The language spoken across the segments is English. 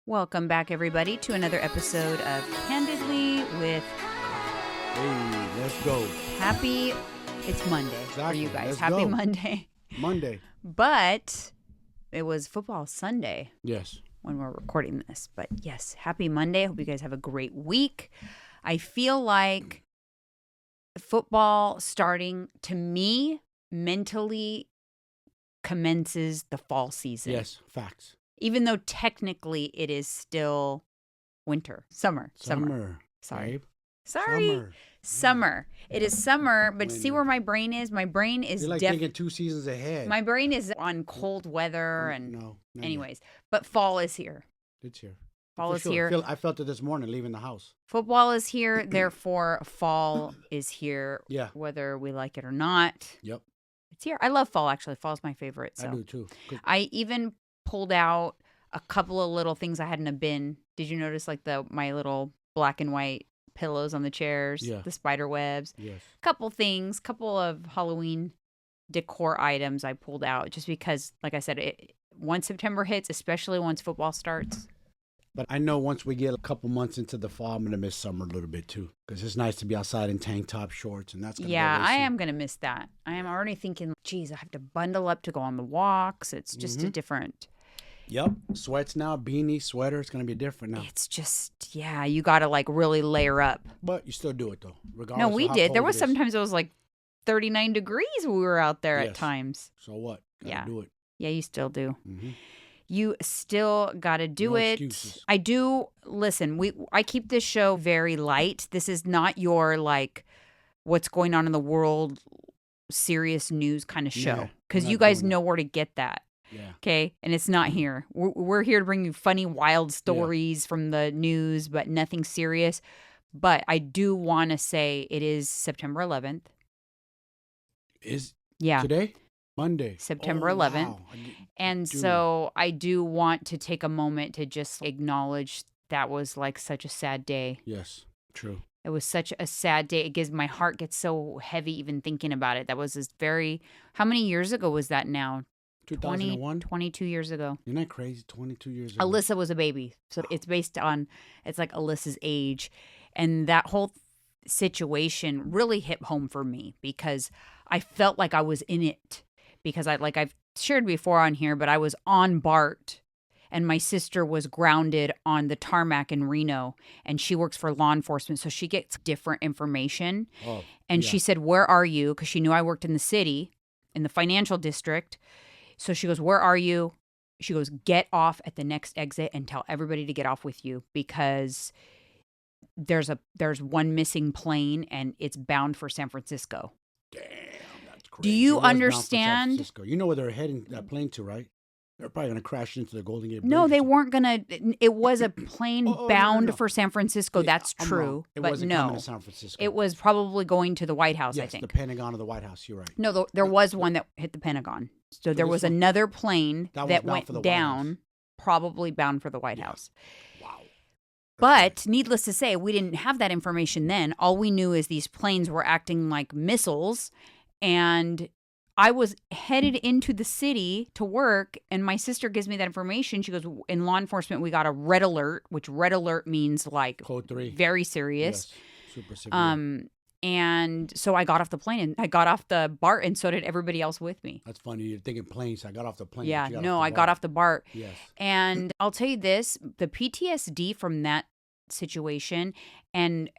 Welcome back, everybody, to another episode of Candidly with Hey, let's go. It's Monday for you guys. Let's Happy go. Monday. Monday. But it was football Sunday Yes. when we're recording this. But yes, happy Monday. I hope you guys have a great week. I feel like football starting, to me, mentally commences the fall season. Yes, facts. Even though technically it is still winter. Summer. Summer. Sorry. Babe. Sorry. Summer. It is summer, but see where my brain is? My brain is You're like thinking 2 seasons ahead. My brain is on cold weather and No. anyways. But fall is here. It's here. Fall For is sure. here. I felt it this morning leaving the house. Football is here, therefore fall is here. Yeah. Whether we like it or not. Yep. It's here. I love fall, actually. Fall's my favorite. So I do too. I even pulled out a couple of little things I had in a bin. Did you notice like my little black and white pillows on the chairs, Yeah. the spider webs? Yes. Couple of Halloween decor items I pulled out just because, like I said, once September hits, especially once football starts. But I know once we get a couple months into the fall, I'm going to miss summer a little bit too. Because it's nice to be outside in tank top shorts. And that's going to Yeah, I am going to miss that. I am already thinking, geez, I have to bundle up to go on the walks. It's just a different... Yep. Sweats now, beanie, sweater. It's going to be different now. It's just, yeah, you got to like really layer up. But you still do it though. Regardless No, we of how did. cold There was it is. sometimes it was like 39 degrees when we were out there at Yes. times. So what? Gotta Yeah. do it. Yeah, you still do. Mm-hmm. You still got to do No it. excuses. I do. Listen, I keep this show very light. This is not your like what's going on in the world serious news kind of show Yeah, because we're you not guys doing know where to get that. Yeah. Okay. And it's not here. We're here to bring you funny, wild stories from the news, but nothing serious. But I do want to say it is September 11th. Is Yeah. today? Monday. September Oh, 11th. wow. And Dude. so I do want to take a moment to just acknowledge that was like such a sad day. Yes, true. It was such a sad day. My heart gets so heavy even thinking about it. That was how many years ago was that now? 2001? 22 years ago. Isn't that crazy? 22 years ago. Alyssa was a baby. So it's based on, it's like Alyssa's age. And that whole situation really hit home for me because I felt like I was in it. Because I've shared before on here, but I was on BART and my sister was grounded on the tarmac in Reno and she works for law enforcement. So she gets different information. Oh, And yeah. she said, "Where are you?" Because she knew I worked in the city, in the financial district. So she goes, "Where are you?" She goes, "Get off at the next exit and tell everybody to get off with you because there's one missing plane and it's bound for San Francisco." Damn, that's crazy. Do you It was bound for San understand? Francisco. You know where they're heading that plane to, right? They're probably going to crash into the Golden Gate Bridge. No, or they something. weren't going to. It was a plane no, bound no. for San Francisco. Yeah, That's I'm true. wrong. It but wasn't no, coming to San Francisco. it was probably going to the White House, yes, I think. the Pentagon or the White House. You're right. No, there was one that hit the Pentagon. So there this was one? another plane That was that bound for the went White House. down, probably bound for the White Yeah. House. Wow. But needless to say, we didn't have that information then. All we knew is these planes were acting like missiles. And I was headed into the city to work, and my sister gives me that information. She goes, "In law enforcement, we got a red alert," which red alert means like Code 3. very serious. Yes. Super severe. And so I got off the plane and I got off the BART, and so did everybody else with me. That's funny. You're thinking planes. I got off the plane. Yeah, but you no, off I the got BART. off the BART. Yes. And I'll tell you this, the PTSD from that situation and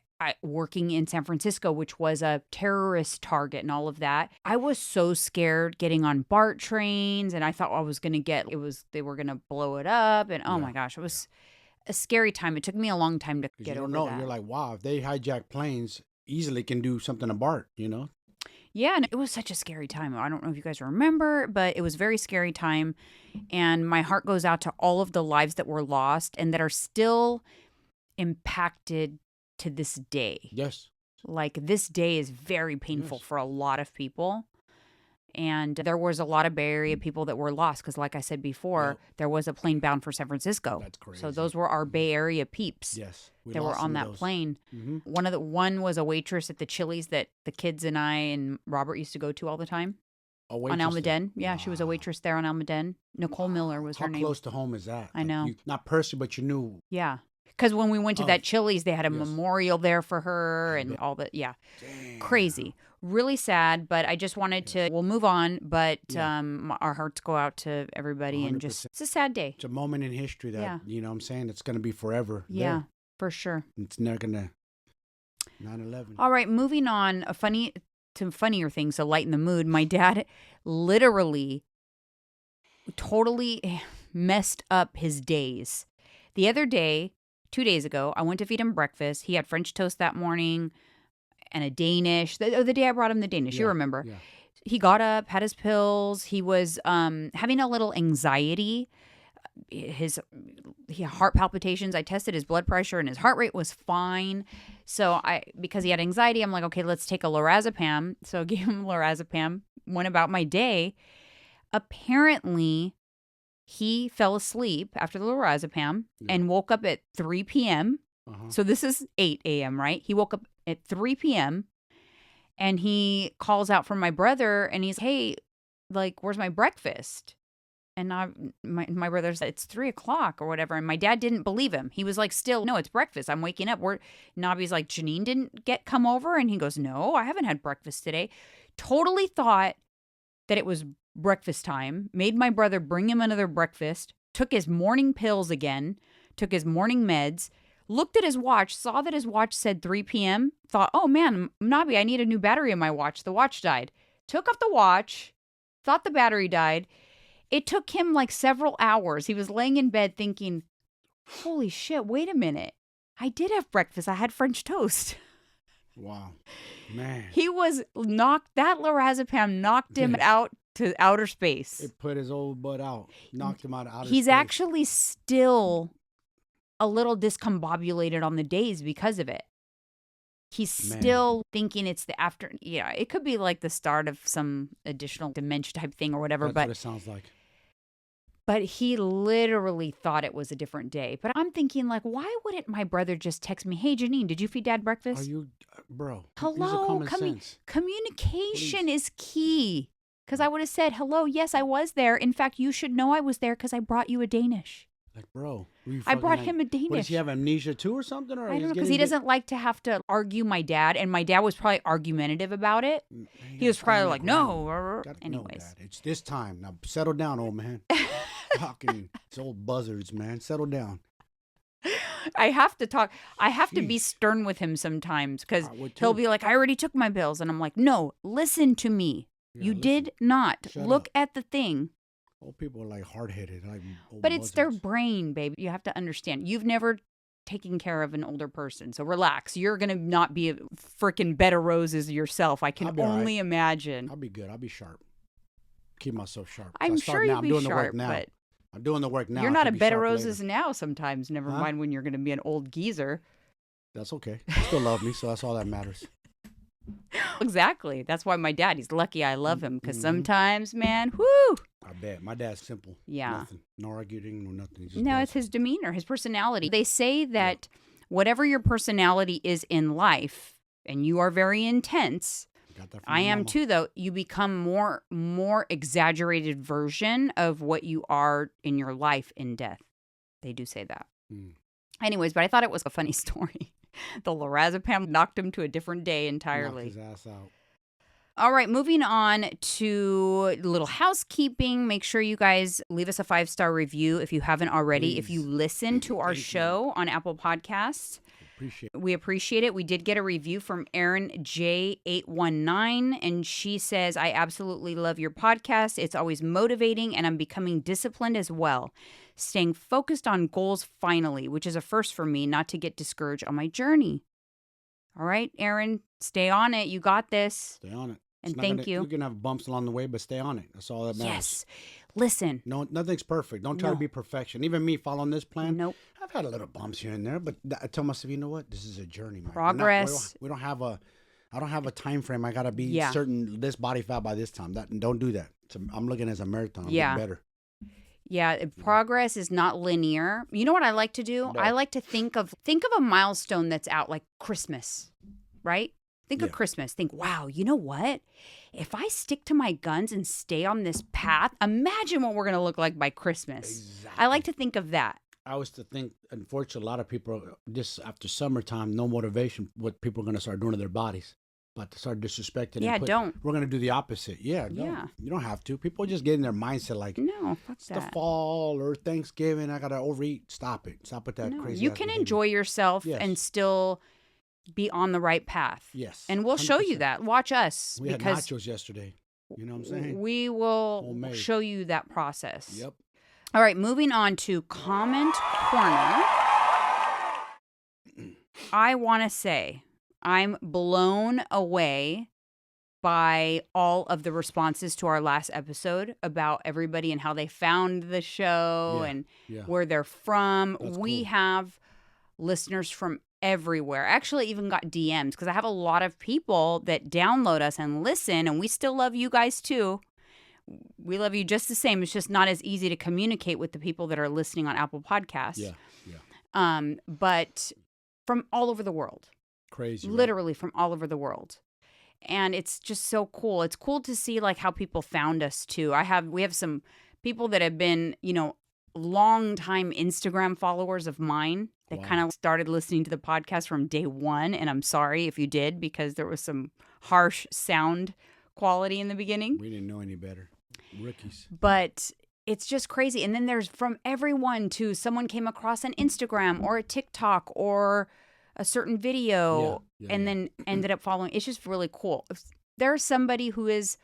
working in San Francisco, which was a terrorist target and all of that, I was so scared getting on BART trains and I thought I was going to they were going to blow it up. And oh my gosh, it was a scary time. It took me a long time to get you over don't know. that. You're like, wow, if they hijack planes, easily can do something to BART, you know? Yeah, and it was such a scary time. I don't know if you guys remember, but it was a very scary time. And my heart goes out to all of the lives that were lost and that are still impacted to this day. Yes. Like this day is very painful Yes. for a lot of people. And there was a lot of Bay Area people that were lost because, like I said before, there was a plane bound for San Francisco. That's crazy. So those were our Bay Area peeps Yes. that were on that plane. Mm-hmm. One was a waitress at the Chili's that the kids and I and Robert used to go to all the time. A on waitress there? Almaden. Yeah, she was a Wow. waitress there on Almaden. Nicole Miller was How her name. close to home is that? I know. Not personally, but you knew. Yeah. Because when we went to Oh, that Chili's, they had a yes. memorial there for her I and bet. all that. Yeah. Damn. Crazy. Really sad, but I just wanted to, we'll move on, but Yeah. our hearts go out to everybody and just, 100%. it's a sad day. It's a moment in history that, Yeah. you know what I'm saying? It's going to be forever. Yeah, There. for sure. It's never going to. 9/11. All right, moving on, funnier things to lighten the mood. My dad literally totally messed up his days. The other day, 2 days ago, I went to feed him breakfast. He had French toast that morning and a Danish. The day I brought him the Danish, you Yeah, remember. Yeah. He got up, had his pills. He was having a little anxiety. He had heart palpitations. I tested his blood pressure and his heart rate was fine. So because he had anxiety, I'm like, okay, let's take a lorazepam. So I gave him lorazepam, went about my day. Apparently, he fell asleep after the lorazepam and woke up at 3 p.m. So this is 8 a.m., right? He woke up at 3 p.m. and he calls out for my brother and he's, hey, like, where's my breakfast? And my brother said, it's 3 o'clock or whatever. And my dad didn't believe him. He was like, still, no, it's breakfast. I'm waking up. Nobby's like, Jeanine didn't come over? And he goes, no, I haven't had breakfast today. Totally thought that it was breakfast time. Made my brother bring him another breakfast. Took his morning pills again. Took his morning meds. Looked at his watch. Saw that his watch said 3 p.m. Thought, oh man, Nobby, I need a new battery in my watch. The watch died. Took off the watch. Thought the battery died. It took him like several hours. He was laying in bed thinking, holy shit, wait a minute. I did have breakfast. I had French toast. Wow. Man. He was that lorazepam knocked him out to outer space. It put his old butt out. Knocked him out of outer He's space. actually still a little discombobulated on the days because of it. He's still thinking it's the after. Yeah, it could be like the start of some additional dementia type thing or whatever. That's what it sounds like. But he literally thought it was a different day. But I'm thinking, like, why wouldn't my brother just text me, hey, Jeanine, did you feed Dad breakfast? Are you, bro? Hello, communication is key. Because I would have said, hello, yes, I was there. In fact, you should know I was there because I brought you a Danish. Like, bro. I brought him a Danish. What, does he have amnesia too or something? Or I don't know, because he doesn't like to have to argue my dad. And my dad was probably argumentative about it. He was probably like, no. Anyways. Dad. It's this time. Now settle down, old man. Fucking, it's old buzzards, man. Settle down. I have to talk. I have to be stern with him sometimes because he'll be like, I already took my pills. And I'm like, no, listen to me. You did not. Look at the thing. Old people are like hard-headed. Like but it's their brain, baby. You have to understand. You've never taken care of an older person. So relax. You're going to not be a freaking bed of roses yourself. I can only imagine. I'll be good. I'll be sharp. Keep myself sharp. I'm sure you'll be sharp, but I'm doing the work now. You're not a bed of roses now sometimes. Never mind when you're going to be an old geezer. That's okay. You still love me, so that's all that matters. Exactly. That's why my dad, he's lucky I love him because sometimes, man, whoo. I bet. My dad's simple. Yeah. Nothing. No arguing, no nothing. No, it's his demeanor, his personality. They say that whatever your personality is in life, and you are very intense, I am too, though, you become more exaggerated version of what you are in your life in death. They do say that. Anyways, but I thought it was a funny story. The lorazepam knocked him to a different day entirely. Knocked his ass out. All right, moving on to a little housekeeping. Make sure you guys leave us a 5-star review if you haven't already. Please. If you listen to our show on Apple Podcasts, we appreciate it. We did get a review from Erin J819, and she says, I absolutely love your podcast. It's always motivating, and I'm becoming disciplined as well. Staying focused on goals finally, which is a first for me, not to get discouraged on my journey. All right, Erin, stay on it. You got this. Stay on it. And thank you. You're going to have bumps along the way, but stay on it. That's all that matters. Yes. Listen. No, nothing's perfect. Don't try to be perfection. Even me following this plan. Nope. I've had a little bumps here and there, but I tell myself, you know what? This is a journey, man. Progress. I don't have a time frame. I got to be certain this body fat by this time. Don't do that. I'm looking as a marathon. I'm getting better. Yeah, progress is not linear. You know what I like to do? No. I like to think of a milestone that's out, like Christmas, right? Think of Christmas. Think, wow, you know what? If I stick to my guns and stay on this path, imagine what we're going to look like by Christmas. Exactly. I like to think of that. I was to think, unfortunately, a lot of people, just after summertime, no motivation, what people are going to start doing to their bodies. But to start disrespecting. Yeah, don't. We're going to do the opposite. Yeah, no, Yeah. You don't have to. People just get in their mindset like, no, fuck it's that. the fall or Thanksgiving. I got to overeat. Stop it. Stop with that crazy. You can enjoy yourself and still be on the right path. Yes. And we'll 100%. Show you that. Watch us. We had nachos yesterday. You know what I'm saying? We will show you that process. Yep. All right, moving on to Comment Corner. I want to say I'm blown away by all of the responses to our last episode about everybody and how they found the show and where they're from. We have listeners from everywhere. I actually even got DMs because I have a lot of people that download us and listen, and we still love you guys too. We love you just the same. It's just not as easy to communicate with the people that are listening on Apple Podcasts. But from all over the world. Crazy. Literally from all over the world. And it's just so cool. It's cool to see like how people found us too. We have some people that have been, long time Instagram followers of mine that kind of started listening to the podcast from day one. And I'm sorry if you did, because there was some harsh sound quality in the beginning. We didn't know any better. Rookies. But it's just crazy. And then there's from everyone too. Someone came across an Instagram or a TikTok or a certain video and then ended up following. It's just really cool. If there's somebody who is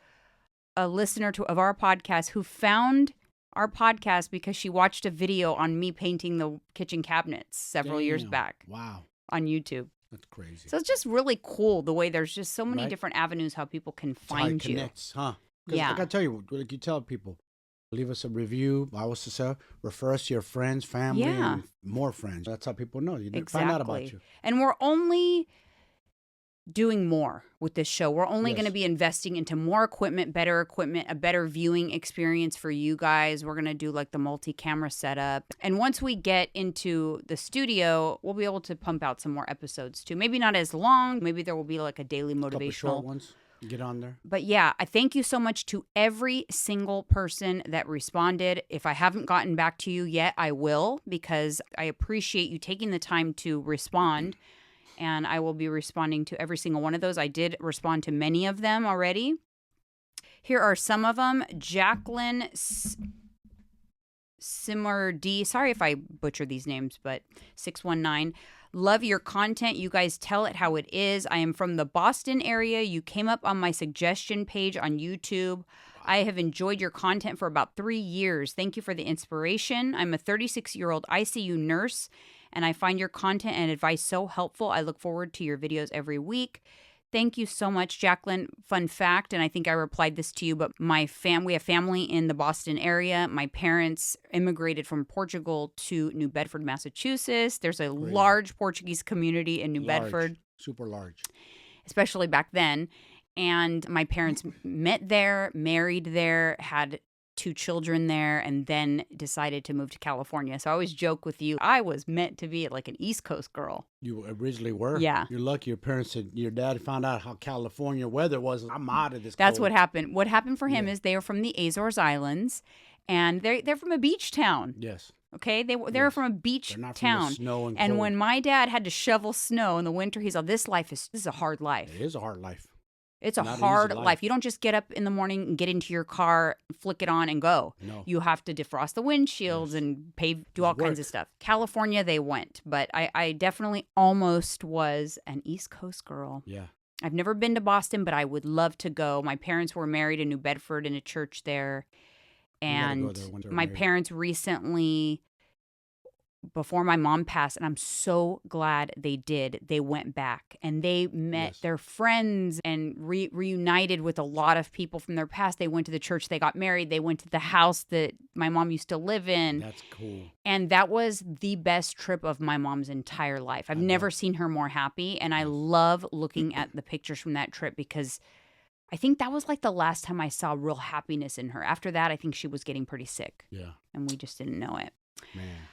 a listener of our podcast who found our podcast because she watched a video on me painting the kitchen cabinets several years back. Wow. On YouTube. That's crazy. So it's just really cool the way there's just so many different avenues how people can find you. Connects, huh? Yeah. I gotta tell you, like you tell people, leave us a review. I was to say, refer us to your friends, family, and more friends. That's how people know. You find out about you. And we're only doing more with this show. We're only going to be investing into more equipment, a better viewing experience for you guys. We're going to do like the multi-camera setup. And once we get into the studio, we'll be able to pump out some more episodes too. Maybe not as long. Maybe there will be like a daily motivational. Couple short ones. Get on there. But yeah, I thank you so much to every single person that responded. If I haven't gotten back to you yet, I will, because I appreciate you taking the time to respond. And I will be responding to every single one of those. I did respond to many of them already. Here are some of them. Jacqueline Simmer D. Sorry if I butcher these names, but 619. Love your content. You guys tell it how it is. I am from the Boston area. You came up on my suggestion page on YouTube. I have enjoyed your content for about 3 years. Thank you for the inspiration. I'm a 36-year-old ICU nurse, and I find your content and advice so helpful. I look forward to your videos every week. Thank you so much, Jacqueline. Fun fact, and I think I replied this to you, but we have family in the Boston area. My parents immigrated from Portugal to New Bedford, Massachusetts. There's a large Portuguese community in New Bedford. Super large. Especially back then. And my parents met there, married there, had 2 children there, and then decided to move to California. So I always joke with you, I was meant to be like an East Coast girl. You originally were? Yeah. You're lucky your parents said, your dad found out how California weather was. I'm out of this. That's cold. What happened. What happened for him is they are from the Azores Islands, and they're from a beach town. Yes. Okay? They're from a beach town. From the snow and cold. Cold. When my dad had to shovel snow in the winter, he's like, this is a hard life. It is a hard life. It's a hard life. You don't just get up in the morning and get into your car, flick it on, and go. No. You have to defrost the windshields and do all kinds of stuff. California, they went. But I definitely almost was an East Coast girl. Yeah. I've never been to Boston, but I would love to go. My parents were married in New Bedford in a church there. And my parents recently, before my mom passed, and I'm so glad they did, they went back and they met their friends and reunited with a lot of people from their past. They went to the church, they got married, they went to the house that my mom used to live in. That's cool. And that was the best trip of my mom's entire life. I've never seen her more happy, and I love looking at the pictures from that trip because I think that was like the last time I saw real happiness in her. After that, I think she was getting pretty sick. Yeah. And we just didn't know it. Man.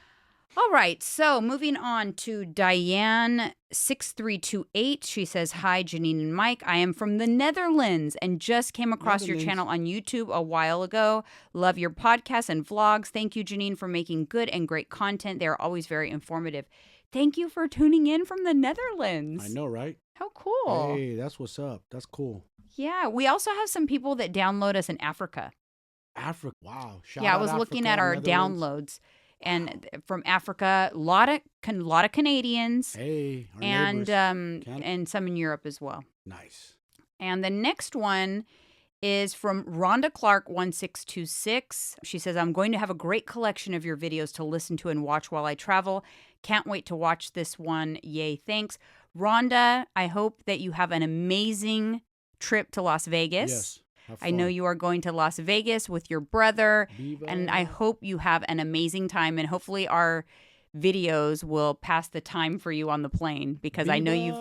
All right, so moving on to Diane6328. She says, "Hi, Jeanine and Mike. I am from the Netherlands and just came across your channel on YouTube a while ago. Love your podcasts and vlogs. Thank you, Jeanine, for making good and great content. They are always very informative." Thank you for tuning in from the Netherlands. I know, right? How cool. Hey, that's what's up. That's cool. Yeah, we also have some people that download us in Africa. Africa, wow. I was looking at our downloads. And from Africa, a lot of Canadians, and some in Europe as well. Nice. And the next one is from Rhonda Clark 1626. She says, "I'm going to have a great collection of your videos to listen to and watch while I travel. Can't wait to watch this one. Yay, thanks." Rhonda, I hope that you have an amazing trip to Las Vegas. Yes. I know you are going to Las Vegas with your brother, Viva. and I hope you have an amazing time, and hopefully our videos will pass the time for you on the plane, because Viva I know you've...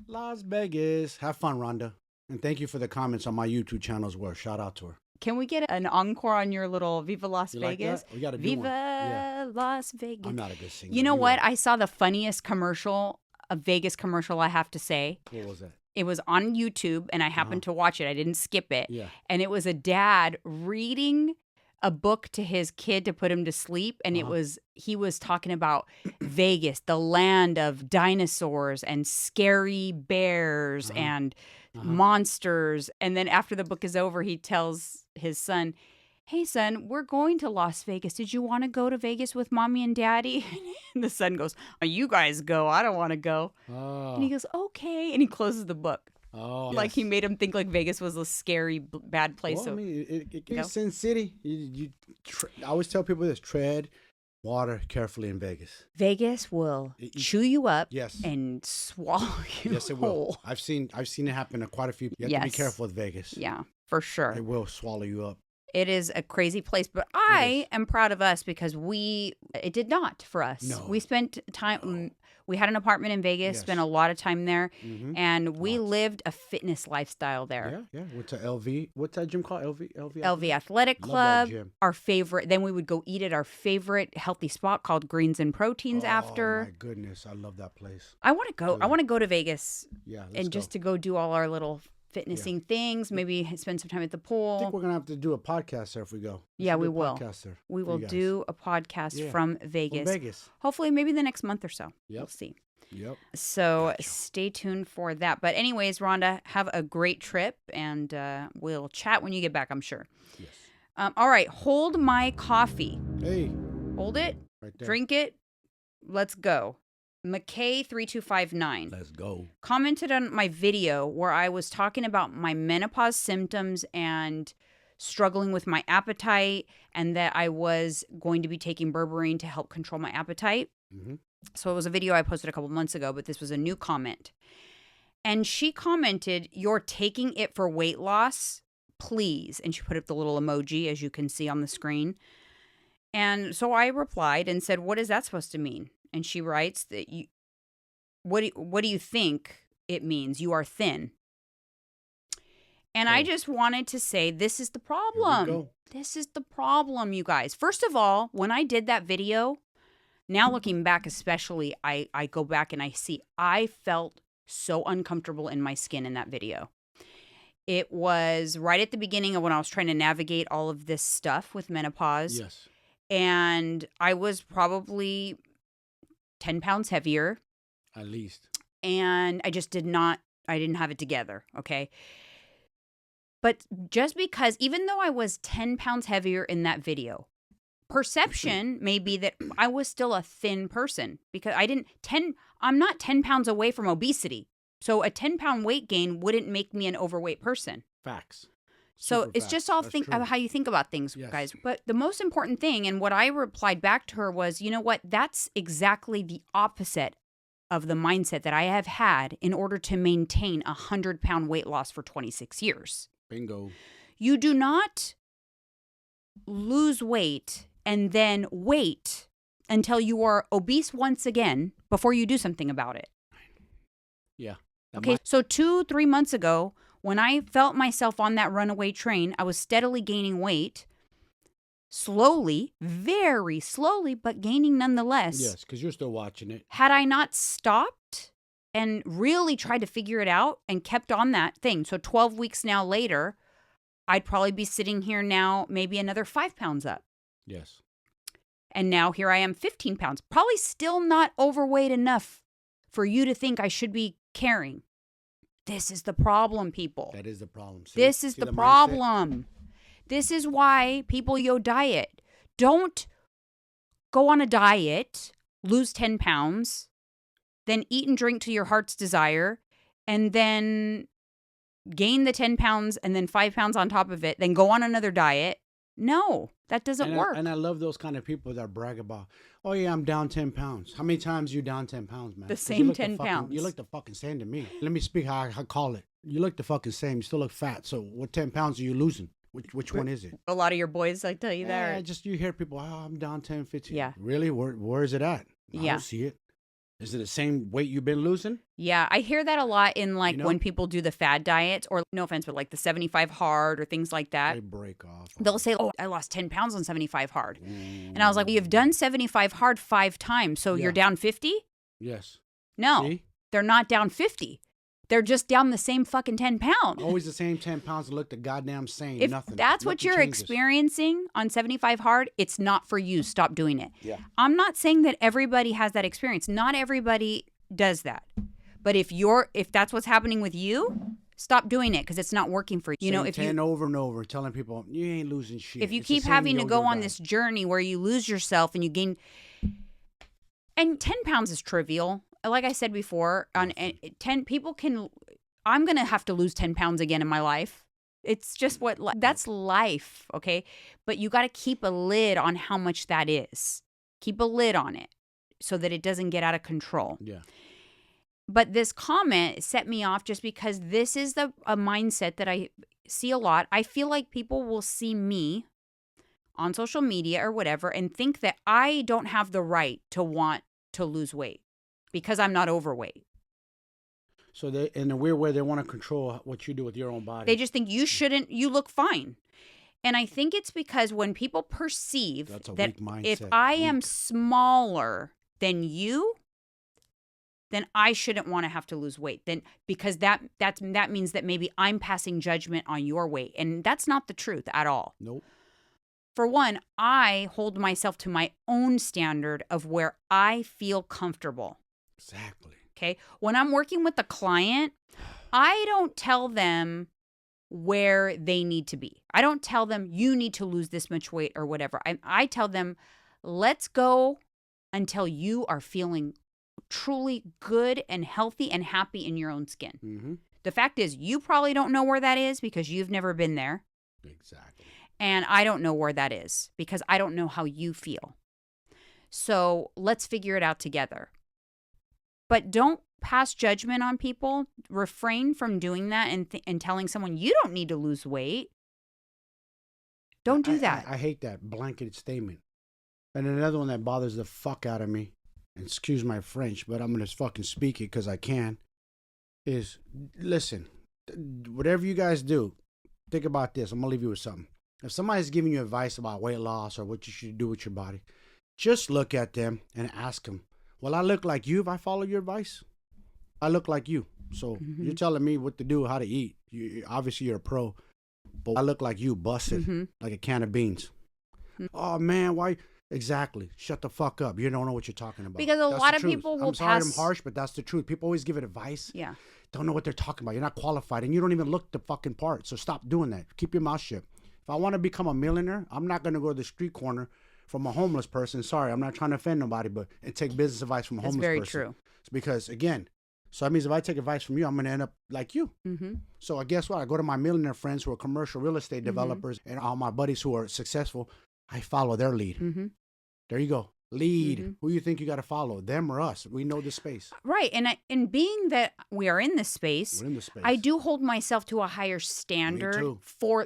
Las Vegas. Have fun, Rhonda. And thank you for the comments on my YouTube channel as well. Shout out to her. Can we get an encore on your little Viva Las Vegas? Like we got to do Viva one. Yeah. Las Vegas. I'm not a good singer. You know what? I saw the funniest commercial, a Vegas commercial, I have to say. What was that? It was on YouTube, and I happened to watch it. I didn't skip it. Yeah. And it was a dad reading a book to his kid to put him to sleep. And he was talking about Vegas, the land of dinosaurs and scary bears and monsters. And then after the book is over, he tells his son, "Hey, son, we're going to Las Vegas. Did you want to go to Vegas with mommy and daddy?" And the son goes, "Oh, you guys go. I don't want to go." Oh. And he goes, "Okay." And he closes the book. Oh, like he made him think like Vegas was a scary, bad place. Well, I mean, it's Sin City. I always tell people this: tread water carefully in Vegas. Vegas will chew you up, yes, and swallow you. Yes, it will. I've seen it happen to quite a few. You have to be careful with Vegas. Yeah, for sure. It will swallow you up. It is a crazy place, but I am proud of us because it did not for us. No. We spent time, we had an apartment in Vegas, spent a lot of time there, and we lived a fitness lifestyle there. Yeah. Went to LV. What's that gym called? LV Athletic Club. Our favorite, then we would go eat at our favorite healthy spot called Greens and Proteins after. Oh my goodness, I love that place. I want to go. I want to go to Vegas. Yeah, and just to go do all our little fitnessing things, maybe spend some time at the pool. I think we're going to have to do a podcast there if we go. We will. We will do a podcast from Vegas. Hopefully, maybe the next month or so. We'll see. Yep. So stay tuned for that. But anyways, Rhonda, have a great trip, and we'll chat when you get back, I'm sure. Yes. All right. Hold my coffee. Hey. Hold it. Right there. Drink it. Let's go. McKay3259. Let's go. Commented on my video where I was talking about my menopause symptoms and struggling with my appetite, and that I was going to be taking berberine to help control my appetite. So it was a video I posted a couple months ago, but this was a new comment. And she commented, "You're taking it for weight loss, please." And she put up the little emoji, as you can see on the screen. And so I replied and said, "What is that supposed to mean?" And she writes that what do you think it means? You are thin. And I just wanted to say, this is the problem. This is the problem, you guys. First of all, when I did that video, now looking back especially, I go back and I see I felt so uncomfortable in my skin in that video. It was right at the beginning of when I was trying to navigate all of this stuff with menopause. Yes. And I was probably 10 pounds heavier. At least. And I just didn't have it together, okay? But just because, even though I was 10 pounds heavier in that video, perception may be that I was still a thin person because I'm not 10 pounds away from obesity. So a 10-pound weight gain wouldn't make me an overweight person. Facts. So it's just all how you think about things, guys. But the most important thing, and what I replied back to her was, you know what? That's exactly the opposite of the mindset that I have had in order to maintain a 100-pound weight loss for 26 years. Bingo. You do not lose weight and then wait until you are obese once again before you do something about it. Yeah. Okay, so 2-3 months ago, when I felt myself on that runaway train, I was steadily gaining weight. slowly, very slowly, but gaining nonetheless. Yes, because you're still watching it. Had I not stopped and really tried to figure it out and kept on that thing, so 12 weeks now later, I'd probably be sitting here now maybe another 5 pounds up. Yes. And now here I am 15 pounds. Probably still not overweight enough for you to think I should be caring. This is the problem, people. That is the problem. This is the problem. This is why people diet. Don't go on a diet, lose 10 pounds, then eat and drink to your heart's desire, and then gain the 10 pounds and then 5 pounds on top of it, then go on another diet. No, that doesn't work. And I love those kind of people that brag about, oh yeah, I'm down 10 pounds. How many times you down 10 pounds, man? The same 10 pounds. You look the fucking same to me. Let me speak how I call it. You look the fucking same. You still look fat. So what 10 pounds are you losing? Which one is it? A lot of your boys, I tell you that. Yeah, just you hear people, oh, I'm down 10, 15. Yeah. Really? Where is it at? I Yeah. don't see it. Is it the same weight you've been losing? Yeah, I hear that a lot in when people do the fad diets, or no offense, but like the 75 hard or things like that. They break off. They'll say, oh, I lost 10 pounds on 75 hard. And I was like, well, you've done 75 hard 5 times, so you're down 50? Yes. No, See? They're not down 50. They're just down the same fucking 10 pounds. Always the same 10 pounds to look the goddamn same. If nothing. that's what Nothing you're changes. experiencing on 75 hard, it's not for you. Stop doing it. Yeah. I'm not saying that everybody has that experience. Not everybody does that. But if that's what's happening with you, stop doing it because it's not working for you. If 10 over and over, telling people you ain't losing shit. If you keep having to go on this journey where you lose yourself and you gain, and 10 pounds is trivial. Like I said before, on 10 people can. I'm gonna have to lose 10 pounds again in my life. It's just that's life, okay? But you got to keep a lid on how much that is. Keep a lid on it so that it doesn't get out of control. Yeah. But this comment set me off just because this is a mindset that I see a lot. I feel like people will see me on social media or whatever and think that I don't have the right to want to lose weight because I'm not overweight. So they, in a weird way, they want to control what you do with your own body. They just think you shouldn't, you look fine. And I think it's because when people perceive that if I am smaller than you, then I shouldn't want to have to lose weight. Then because that means that maybe I'm passing judgment on your weight. And that's not the truth at all. Nope. For one, I hold myself to my own standard of where I feel comfortable. Exactly. Okay. When I'm working with a client, I don't tell them where they need to be. I don't tell them you need to lose this much weight or whatever. I tell them, let's go until you are feeling truly good and healthy and happy in your own skin. Mm-hmm. The fact is, you probably don't know where that is because you've never been there. Exactly. And I don't know where that is because I don't know how you feel. So let's figure it out together. But don't pass judgment on people. Refrain from doing that and telling someone you don't need to lose weight. Don't do that. I hate that blanket statement. And another one that bothers the fuck out of me, and excuse my French, but I'm going to fucking speak it because I can, is, listen, whatever you guys do, think about this. I'm going to leave you with something. If somebody's giving you advice about weight loss or what you should do with your body, just look at them and ask them, will I look like you if I follow your advice? I look like you. So you're telling me what to do, how to eat. Obviously, you're a pro. But I look like you, busted, like a can of beans. Oh, man, why? Exactly. Shut the fuck up. You don't know what you're talking about. Because a lot of people will I'm sorry I'm harsh, but that's the truth. People always give it advice. Yeah. Don't know what they're talking about. You're not qualified, and you don't even look the fucking part. So stop doing that. Keep your mouth shut. If I want to become a millionaire, I'm not going to go to the street corner from a homeless person. Sorry, I'm not trying to offend nobody, but and take business advice from a homeless person. That's very true. It's because, again, so that means if I take advice from you, I'm going to end up like you. So I guess what? I go to my millionaire friends who are commercial real estate developers and all my buddies who are successful. I follow their lead. There you go. Lead. Who you think you got to follow? Them or us? We know the space. Right. And being that we are in this space, I do hold myself to a higher standard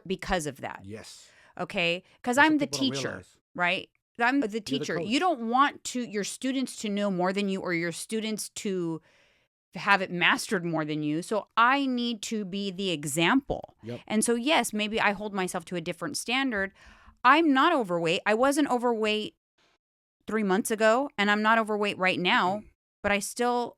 because of that. Yes. Okay? Because I'm the teacher, right? I'm the teacher. You don't want your students to know more than you or your students to have it mastered more than you. So I need to be the example. Yep. And so, yes, maybe I hold myself to a different standard. I'm not overweight. I wasn't overweight 3 months ago, and I'm not overweight right now, but I still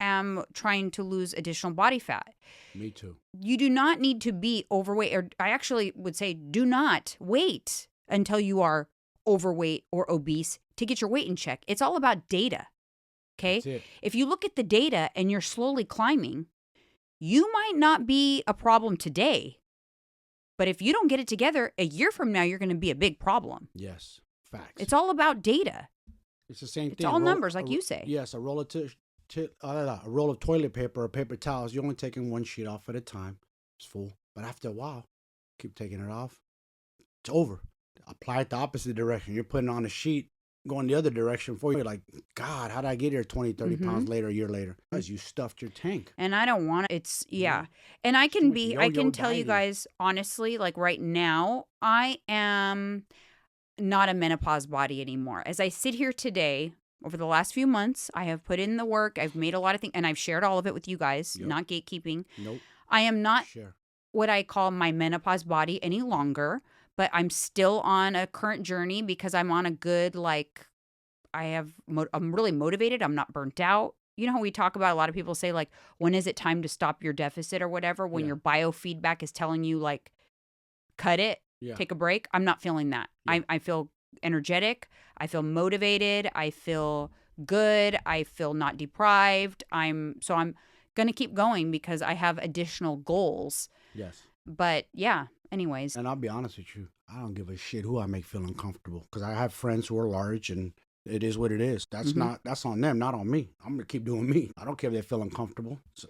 am trying to lose additional body fat. Me too. You do not need to be overweight, or I actually would say do not wait until you are overweight or obese to get your weight in check. It's all about data. Okay? That's it. If you look at the data and you're slowly climbing, you might not be a problem today. But if you don't get it together, a year from now, you're going to be a big problem. Yes. Facts. It's all about data. It's the same thing. It's all numbers, like you say. Yes, a roll of toilet paper or paper towels. You're only taking one sheet off at a time. It's full. But after a while, keep taking it off. It's over. Apply it the opposite direction. You're putting on a sheet, going the other direction for you. You're like, God, how did I get here 20, 30 pounds later, a year later? Because you stuffed your tank. And I don't want it. It's, yeah. And I can tell you guys, honestly, like right now, I am not a menopause body anymore. As I sit here today, over the last few months, I have put in the work. I've made a lot of things, and I've shared all of it with you guys, not gatekeeping. Nope. I am not what I call my menopause body any longer, but I'm still on a current journey because I'm on a good, like, I'm really motivated. I'm not burnt out. You know how we talk about, a lot of people say, like, when is it time to stop your deficit or whatever? When your biofeedback is telling you, like, cut it, take a break. I'm not feeling that. I feel energetic. I feel motivated. I feel good. I feel not deprived. So I'm going to keep going because I have additional goals. Yes. But yeah, anyways. And I'll be honest with you. I don't give a shit who I make feel uncomfortable because I have friends who are large and it is what it is. That's that's on them, not on me. I'm going to keep doing me. I don't care if they feel uncomfortable. So.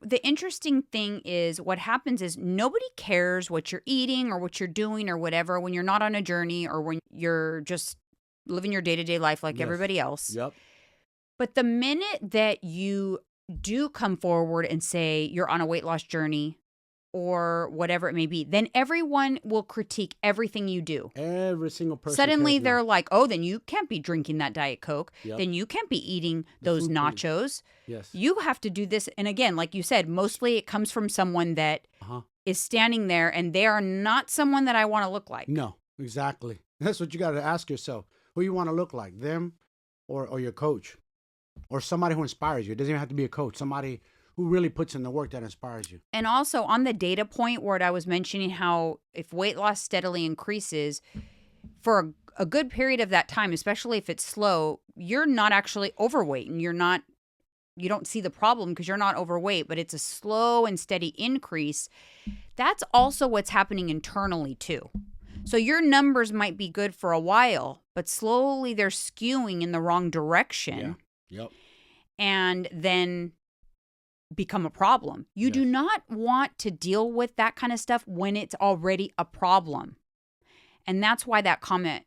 The interesting thing is what happens is nobody cares what you're eating or what you're doing or whatever when you're not on a journey or when you're just living your day-to-day life like everybody else. Yep. But the minute that you do come forward and say you're on a weight loss journey or whatever it may be, then everyone will critique everything you do. Every single person. Suddenly they're like, oh, then you can't be drinking that Diet Coke. Yep. Then you can't be eating those nachos. Yes. You have to do this. And again, like you said, mostly it comes from someone that is standing there and they are not someone that I want to look like. No, exactly. That's what you got to ask yourself. Who you want to look like, them or your coach or somebody who inspires you. It doesn't even have to be a coach. Somebody who really puts in the work that inspires you. And also on the data point where I was mentioning how if weight loss steadily increases for a good period of that time, especially if it's slow, you're not actually overweight and you don't see the problem because you're not overweight, but it's a slow and steady increase. That's also what's happening internally too. So your numbers might be good for a while, but slowly they're skewing in the wrong direction. Yeah. Yep. And then become a problem. You do not want to deal with that kind of stuff when it's already a problem. And that's why that comment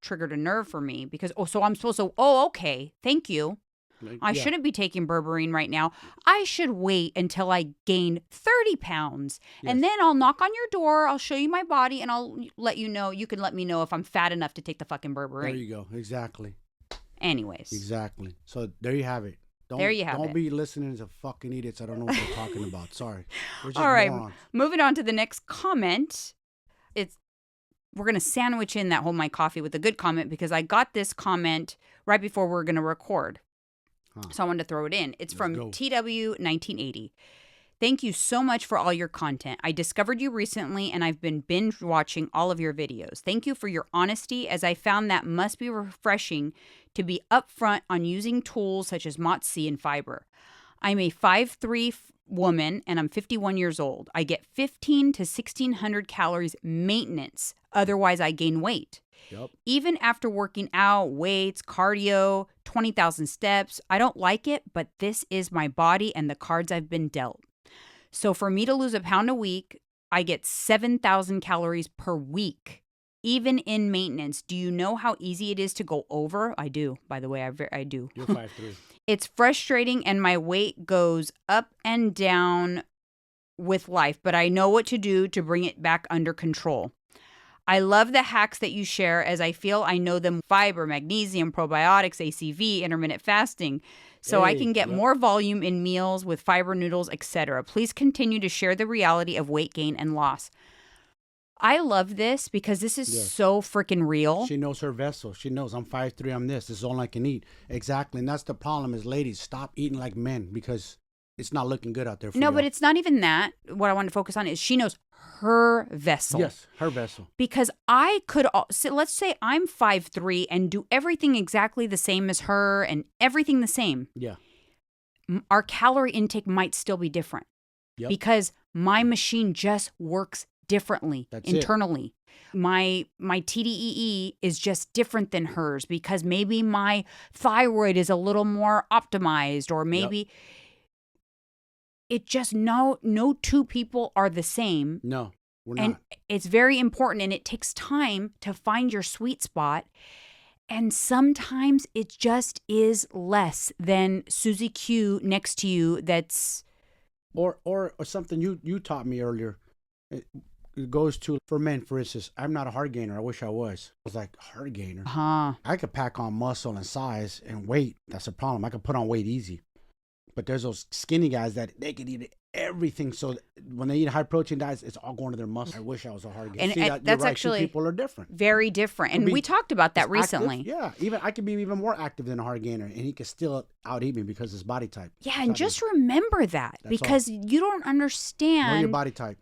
triggered a nerve for me because, so I'm supposed to, okay, thank you. I shouldn't be taking berberine right now. I should wait until I gain 30 pounds. And then I'll knock on your door. I'll show you my body and I'll let you know. You can let me know if I'm fat enough to take the fucking berberine. There you go. Exactly. Anyways. Exactly. So there you have it. Don't be listening to fucking idiots. I don't know what they're talking about. Sorry. All right. Moving on to the next comment. We're going to sandwich in that Hold My Coffee with a good comment because I got this comment right before we were going to record. So I wanted to throw it in. It's from TW1980. Thank you so much for all your content. I discovered you recently and I've been binge watching all of your videos. Thank you for your honesty as I found that must be refreshing to be upfront on using tools such as MRSCEOJ and fiber. I'm a 5'3" woman and I'm 51 years old. I get 1,500 to 1,600 calories maintenance. Otherwise, I gain weight. Yep. Even after working out, weights, cardio, 20,000 steps, I don't like it, but this is my body and the cards I've been dealt. So for me to lose a pound a week, I get 7,000 calories per week, even in maintenance. Do you know how easy it is to go over? I do, by the way, I do. You're 5'3". It's frustrating and my weight goes up and down with life, but I know what to do to bring it back under control. I love the hacks that you share as I feel I know them: fiber, magnesium, probiotics, ACV, intermittent fasting, so I can get more volume in meals with fiber noodles, etc. Please continue to share the reality of weight gain and loss. I love this because this is Yes. so freaking real. She knows her vessel. She knows I'm 5'3", I'm this. This is all I can eat. Exactly. And that's the problem is, ladies, stop eating like men because it's not looking good out there for you. No, but it's not even that. What I want to focus on is she knows her vessel. Yes, her vessel. Because I could, so let's say I'm 5'3" and do everything exactly the same as her and everything the same. Yeah. Our calorie intake might still be different. Yep. Because my machine just works differently internally. My TDEE is just different than hers because maybe my thyroid is a little more optimized, or maybe it just no two people are the same. No, we're and not. It's very important, and it takes time to find your sweet spot. And sometimes it just is less than Susie Q next to you. That's or something you taught me earlier. It goes to, for men, for instance, I'm not a hard gainer. I wish I was. I was like, hard gainer. I could pack on muscle and size and weight. That's a problem. I could put on weight easy. But there's those skinny guys that they could eat everything. So when they eat high protein diets, it's all going to their muscle. I wish I was a hard gainer. And that's right. Actually, people are different. Very different. And we talked about that recently. Active. Yeah. I could be even more active than a hard gainer, and he could still out eat me because of his body type. Yeah. And just remember that, because you don't understand. Know your body type.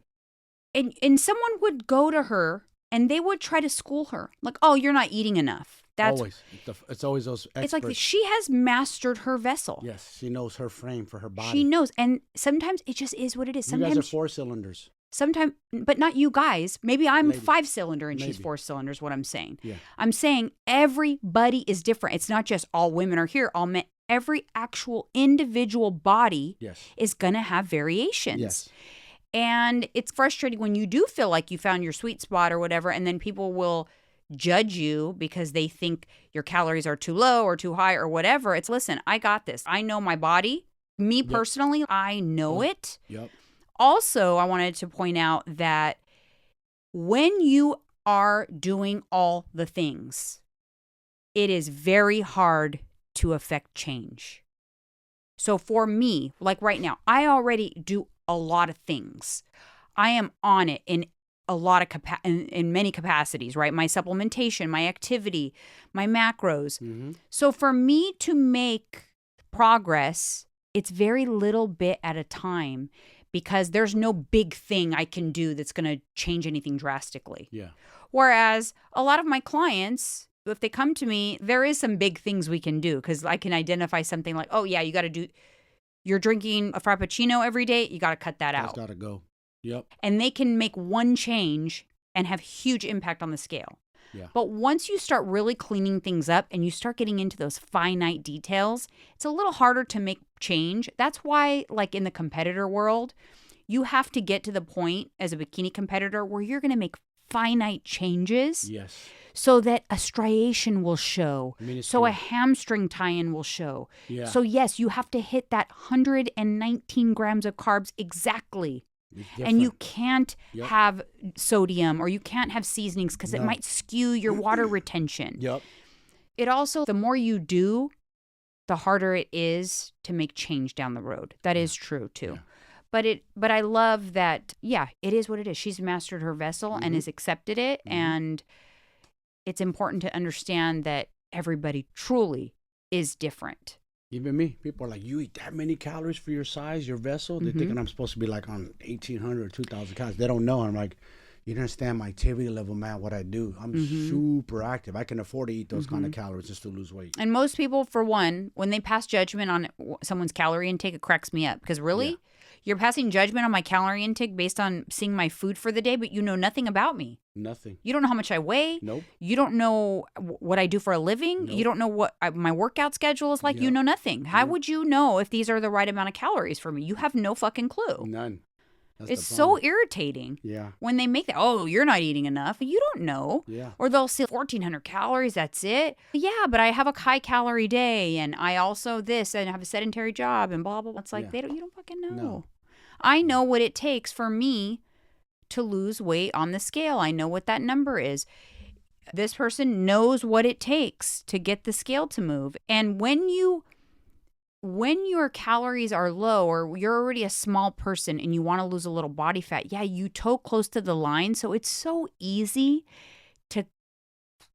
And someone would go to her and they would try to school her. Like, oh, you're not eating enough. That's always. It's always those experts. It's like she has mastered her vessel. Yes, she knows her frame for her body. She knows. And sometimes it just is what it is. Sometimes you guys are 4 cylinders. Sometimes, but not you guys. Maybe I'm 5-cylinder and she's 4 cylinders, what I'm saying. Yeah. I'm saying everybody is different. It's not just all women are here, all men. Every actual individual body is going to have variations. Yes. And it's frustrating when you do feel like you found your sweet spot or whatever, and then people will judge you because they think your calories are too low or too high or whatever. It's, listen, I got this. I know my body. Me personally, I know it. Yep. Also, I wanted to point out that when you are doing all the things, it is very hard to affect change. So for me, like right now, I already do a lot of things. I am on it in a lot of in many capacities, right? My supplementation, my activity, my macros. Mm-hmm. So for me to make progress, it's very little bit at a time, because there's no big thing I can do that's going to change anything drastically. Yeah. Whereas a lot of my clients, if they come to me, there is some big things we can do, because I can identify something like, oh yeah, you got to do, you're drinking a Frappuccino every day, you got to cut that out. That's got to go. Yep. And they can make one change and have huge impact on the scale. Yeah. But once you start really cleaning things up and you start getting into those finite details, it's a little harder to make change. That's why, like in the competitor world, you have to get to the point as a bikini competitor where you're going to make finite changes. Yes. So that a striation will show. Minuscule. So a hamstring tie-in will show. Yeah. So yes, you have to hit that 119 grams of carbs exactly. And you can't have sodium, or you can't have seasonings, because it might skew your water retention. Yep. It also, the more you do, the harder it is to make change down the road. That is true too. Yeah. But I love that, it is what it is. She's mastered her vessel and has accepted it. And it's important to understand that everybody truly is different. Even me, people are like, you eat that many calories for your size, your vessel? They're thinking I'm supposed to be like on 1,800 or 2,000 calories. They don't know. I'm like, you don't understand my activity level, man, what I do. I'm super active. I can afford to eat those kind of calories just to lose weight. And most people, for one, when they pass judgment on someone's calorie intake, it cracks me up. Because really? You're passing judgment on my calorie intake based on seeing my food for the day, but you know nothing about me. Nothing. You don't know how much I weigh. Nope. You don't know what I do for a living. Nope. You don't know what my workout schedule is like. You know nothing. How would you know if these are the right amount of calories for me? You have no fucking clue. None. It's so irritating. Yeah. When they make that, oh, you're not eating enough. You don't know. Yeah. Or they'll say 1,400 calories, that's it. Yeah, but I have a high calorie day, and I also this, and I have a sedentary job, and blah, blah, blah. It's like, you don't fucking know. No. I know what it takes for me to lose weight on the scale. I know what that number is. This person knows what it takes to get the scale to move. And when you when your calories are low or you're already a small person and you want to lose a little body fat, yeah, you toe close to the line. So it's so easy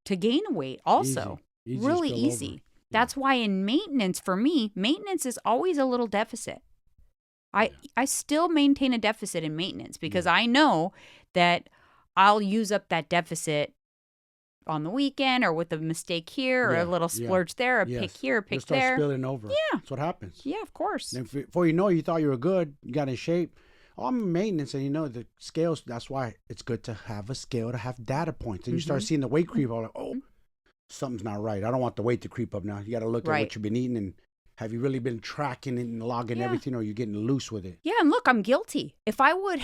to gain weight also. Easy to really spill easy. over. That's why in maintenance, for me, maintenance is always a little deficit. I still maintain a deficit in maintenance because I know that I'll use up that deficit on the weekend or with a mistake here or a little splurge there, a pick here, a pick start there. Spilling over. Yeah. That's what happens. Yeah, of course. And before you know it, you thought you were good, you got in shape. Oh, I'm in maintenance, and you know the scales. That's why it's good to have a scale to have data points. And you start seeing the weight creep. I'm like, oh, something's not right. I don't want the weight to creep up now. You got to look at what you've been eating and have you really been tracking it and logging everything, or are you getting loose with it? Yeah, and look, I'm guilty. If I would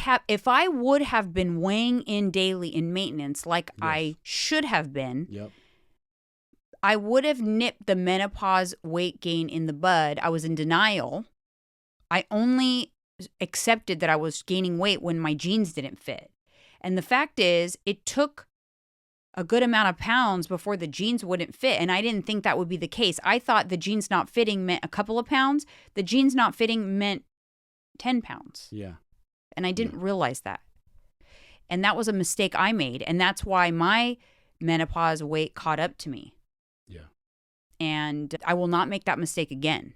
have been weighing in daily in maintenance like I should have been, I would have nipped the menopause weight gain in the bud. I was in denial. I only accepted that I was gaining weight when my jeans didn't fit. And the fact is, it took a good amount of pounds before the jeans wouldn't fit. And I didn't think that would be the case. I thought the jeans not fitting meant a couple of pounds. The jeans not fitting meant 10 pounds. Yeah. And I didn't realize that. And that was a mistake I made. And that's why my menopause weight caught up to me. Yeah. And I will not make that mistake again.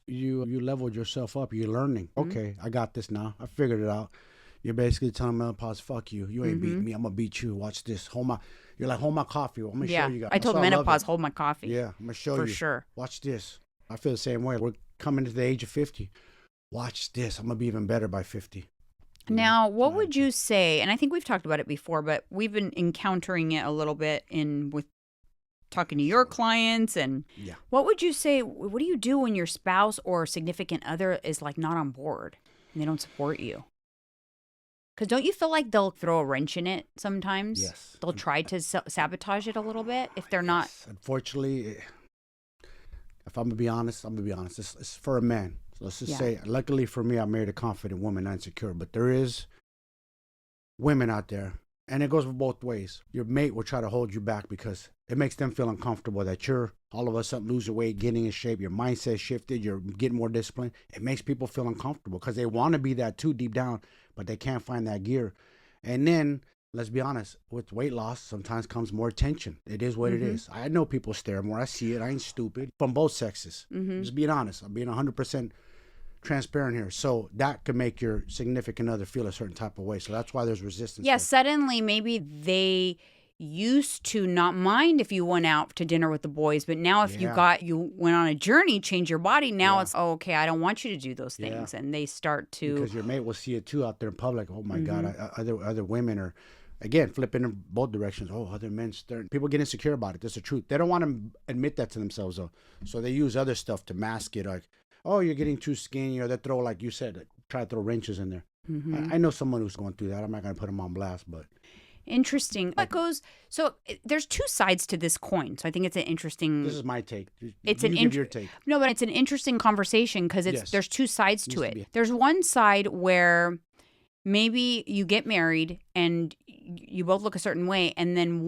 You leveled yourself up. You're learning. Okay, I got this now. I figured it out. You're basically telling menopause, fuck you. You ain't beating me. I'm going to beat you. Watch this. You're like, hold my coffee. I'm going to show you guys. I told menopause, hold my coffee. Yeah, I'm going to show you. For sure. Watch this. I feel the same way. We're coming to the age of 50. Watch this. I'm going to be even better by 50. Now, what would you say, and I think we've talked about it before, but we've been encountering it a little bit with talking to your clients, and what would you say, what do you do when your spouse or significant other is like not on board and they don't support you? Because don't you feel like they'll throw a wrench in it sometimes? Yes. They'll try to sabotage it a little bit if they're not. Unfortunately, if I'm going to be honest, It's for a man. So let's just say, luckily for me, I married a confident woman, not insecure. But there is women out there, and it goes both ways. Your mate will try to hold you back because it makes them feel uncomfortable that you're all of a sudden losing weight, getting in shape, your mindset shifted, you're getting more disciplined. It makes people feel uncomfortable because they want to be that too deep down, but they can't find that gear. And then, let's be honest, with weight loss, sometimes comes more attention. It is what it is. I know people stare more. I see it. I ain't stupid. From both sexes. Just being honest. I'm being 100% transparent here. So that could make your significant other feel a certain type of way. So that's why there's resistance. Yeah, suddenly maybe they used to not mind if you went out to dinner with the boys, but now if you went on a journey, change your body, now it's, oh, okay, I don't want you to do those things. And they start to... Because your mate will see it too out there in public. Oh my God, other women are, again, flipping in both directions. Oh, other men staring. People get insecure about it. That's the truth. They don't want to admit that to themselves though. So they use other stuff to mask it, like, oh, you're getting too skinny, or they throw, like you said, try to throw wrenches in there. I know someone who's going through that. I'm not going to put them on blast, but... Interesting. So there's two sides to this coin. So I think it's an interesting... This is my take. Give your take. No, but it's an interesting conversation because there's two sides to it. There's one side where maybe you get married and you both look a certain way, and then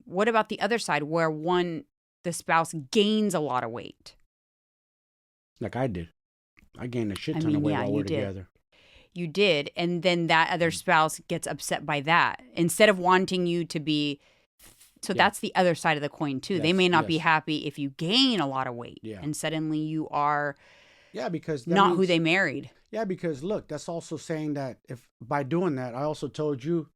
what about the other side where the spouse gains a lot of weight? Like I did. I gained a shit ton of weight while we're together. You did, and then that other spouse gets upset by that instead of wanting you to be. So that's the other side of the coin too. They may not be happy if you gain a lot of weight, and suddenly you are, because not who they married. Yeah, because look, that's also saying that if by doing that, I also told you,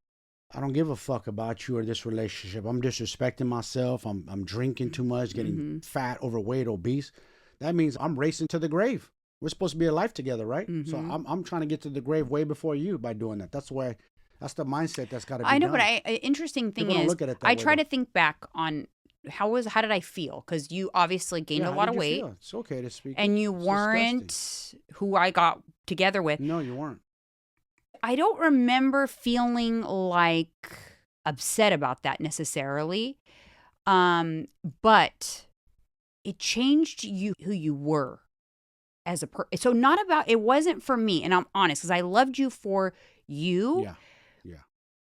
I don't give a fuck about you or this relationship. I'm disrespecting myself. I'm drinking too much, getting fat, overweight, obese. That means I'm racing to the grave. We're supposed to be alive together, right? So I'm trying to get to the grave way before you by doing that. That's the mindset that's got to be I know, done. but interesting thing is, I try to think back on how did I feel? Because you obviously gained a lot of weight. It's okay to speak. And you weren't who I got together with. No, you weren't. I don't remember feeling like upset about that necessarily. But it changed who you were. As a so not about, it wasn't for me, and I'm honest because I loved you for you. Yeah.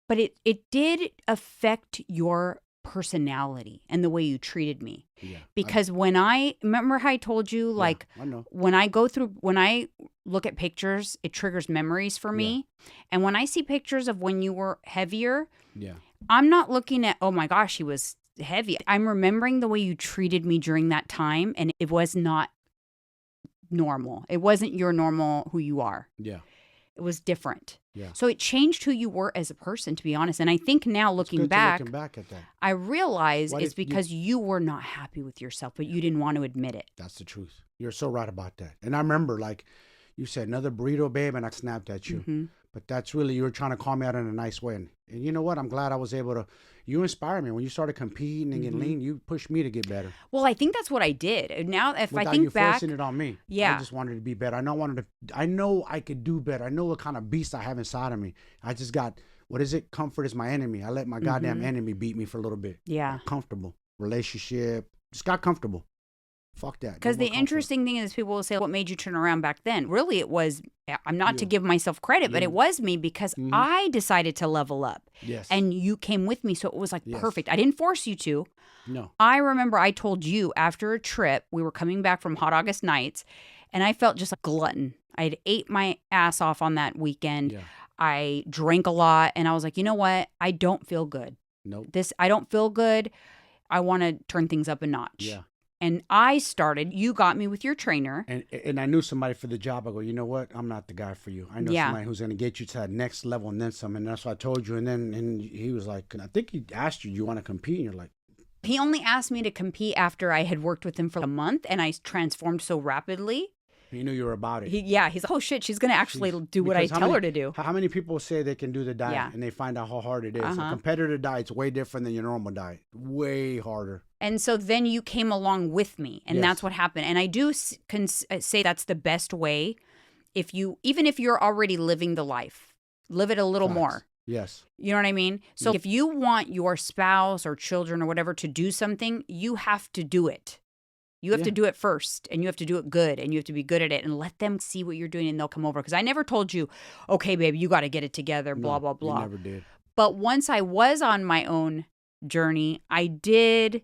But it did affect your personality and the way you treated me. Yeah. Because when I remember how I told you, like, I know. when I look at pictures, it triggers memories for me. And when I see pictures of when you were heavier, I'm not looking at, oh my gosh, he was heavy. I'm remembering the way you treated me during that time, and it was not normal. It wasn't your normal who you are. Yeah. It was different. Yeah. So it changed who you were as a person, to be honest. And I think now looking back at that, I realize it's because you were not happy with yourself, but you didn't want to admit it. That's the truth. You're so right about that. And I remember, like, you said, another burrito, babe, and I snapped at you. Mm-hmm. But that's really, you were trying to call me out in a nice way. And you know what? I'm glad I was able to, you inspired me. When you started competing and getting lean, you pushed me to get better. Well, I think that's what I did. And now, if Without I think you back, forcing it on me. Yeah. I just wanted to be better. I know I could do better. I know what kind of beast I have inside of me. I just got, what is it? Comfort is my enemy. I let my goddamn enemy beat me for a little bit. Yeah. Got comfortable. Relationship. Just got comfortable. Fuck that. Because the interesting thing is, people will say, what made you turn around back then? Really, it was, I'm not to give myself credit, but it was me, because I decided to level up. Yes. And you came with me. So it was like perfect. I didn't force you to. No. I remember I told you after a trip, we were coming back from Hot August Nights, and I felt just like a glutton. I had ate my ass off on that weekend. Yeah. I drank a lot, and I was like, you know what? I don't feel good. Nope. I don't feel good. I want to turn things up a notch. Yeah. And you got me with your trainer. And I knew somebody for the job. I go, you know what? I'm not the guy for you. I know somebody who's going to get you to that next level and then some. And that's what I told you. And he was like, I think he asked you, do you want to compete? And you're like. He only asked me to compete after I had worked with him for a month, and I transformed so rapidly. He knew you were about it. He's like, oh shit, she's going to actually do what I tell her to do. How many people say they can do the diet and they find out how hard it is? A competitor diet's way different than your normal diet. Way harder. And so then you came along with me, and that's what happened. And I do say that's the best way. Even if you're already living the life, live it a little more. Yes. You know what I mean? So if you want your spouse or children or whatever to do something, you have to do it. You have to do it first, and you have to do it good, and you have to be good at it, and let them see what you're doing, and they'll come over. Because I never told you, okay, babe, you got to get it together, blah, blah, blah. You never did. But once I was on my own journey, I did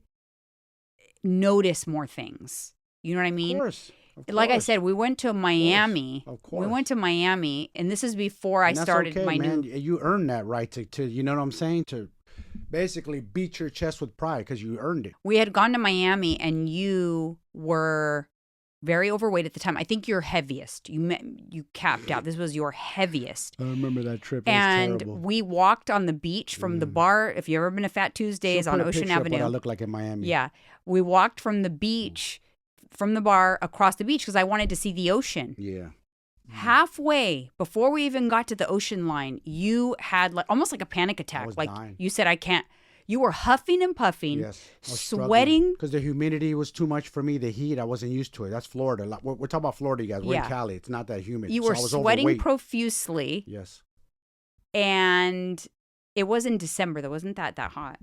notice more things. You know what I mean? Of course. Like I said, we went to Miami. Of course. We went to Miami, and this is before I started my new. You earned that right to, you know what I'm saying? To basically beat your chest with pride because you earned it. We had gone to Miami, and you were very overweight at the time. I think you're heaviest. You capped out. This was your heaviest. I remember that trip. It and was terrible. We walked on the beach from the bar. If you've ever been to Fat Tuesdays on Ocean Avenue. What I look like in Miami. Yeah. We walked from the beach, from the bar across the beach, because I wanted to see the ocean. Yeah. Halfway before we even got to the ocean line, you had almost like a panic attack. I was like dying. You said, I can't. You were huffing and puffing, sweating. Because the humidity was too much for me. The heat, I wasn't used to it. That's Florida. We're talking about Florida, you guys. We're in Cali. It's not that humid. You were sweating profusely. Yes. And it was in December. That wasn't that hot.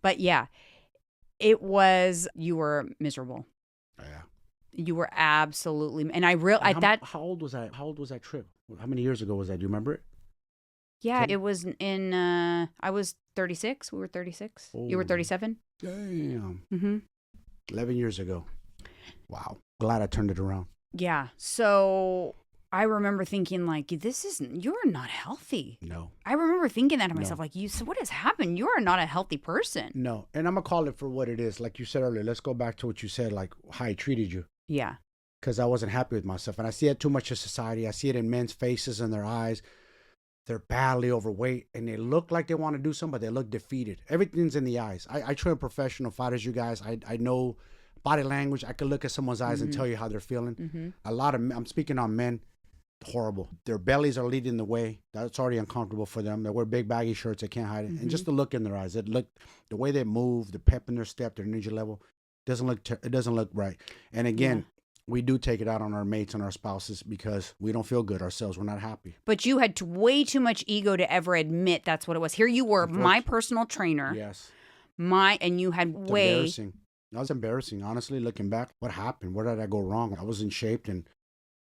But yeah, it was, you were miserable. Yeah. You were absolutely, and how old was I? How old was that trip? How many years ago was that? Do you remember it? Yeah, it was in, I was 36. We were 36. Oh, you were 37. Damn. Mm-hmm. 11 years ago. Wow. Glad I turned it around. Yeah. So I remember thinking you're not healthy. No. I remember thinking that to myself, so what has happened? You are not a healthy person. No. And I'm going to call it for what it is. Like you said earlier, let's go back to what you said, like how I treated you. Yeah. Because I wasn't happy with myself. And I see it too much in society. I see it in men's faces and their eyes. They're badly overweight and they look like they want to do something, but they look defeated. Everything's in the eyes. I train professional fighters, you guys. I know body language. I can look at someone's eyes and tell you how they're feeling. Mm-hmm. I'm speaking on men, horrible. Their bellies are leading the way. That's already uncomfortable for them. They wear big baggy shirts. They can't hide it. And just the look in their eyes, the way they move, the pep in their step, their energy level, it doesn't look right. And again, we do take it out on our mates and our spouses because we don't feel good ourselves. We're not happy. But you had way too much ego to ever admit that's what it was. Here you were, my personal trainer. Yes. And you had embarrassing. That was embarrassing, honestly, looking back. What happened? Where did I go wrong? I was in shape. And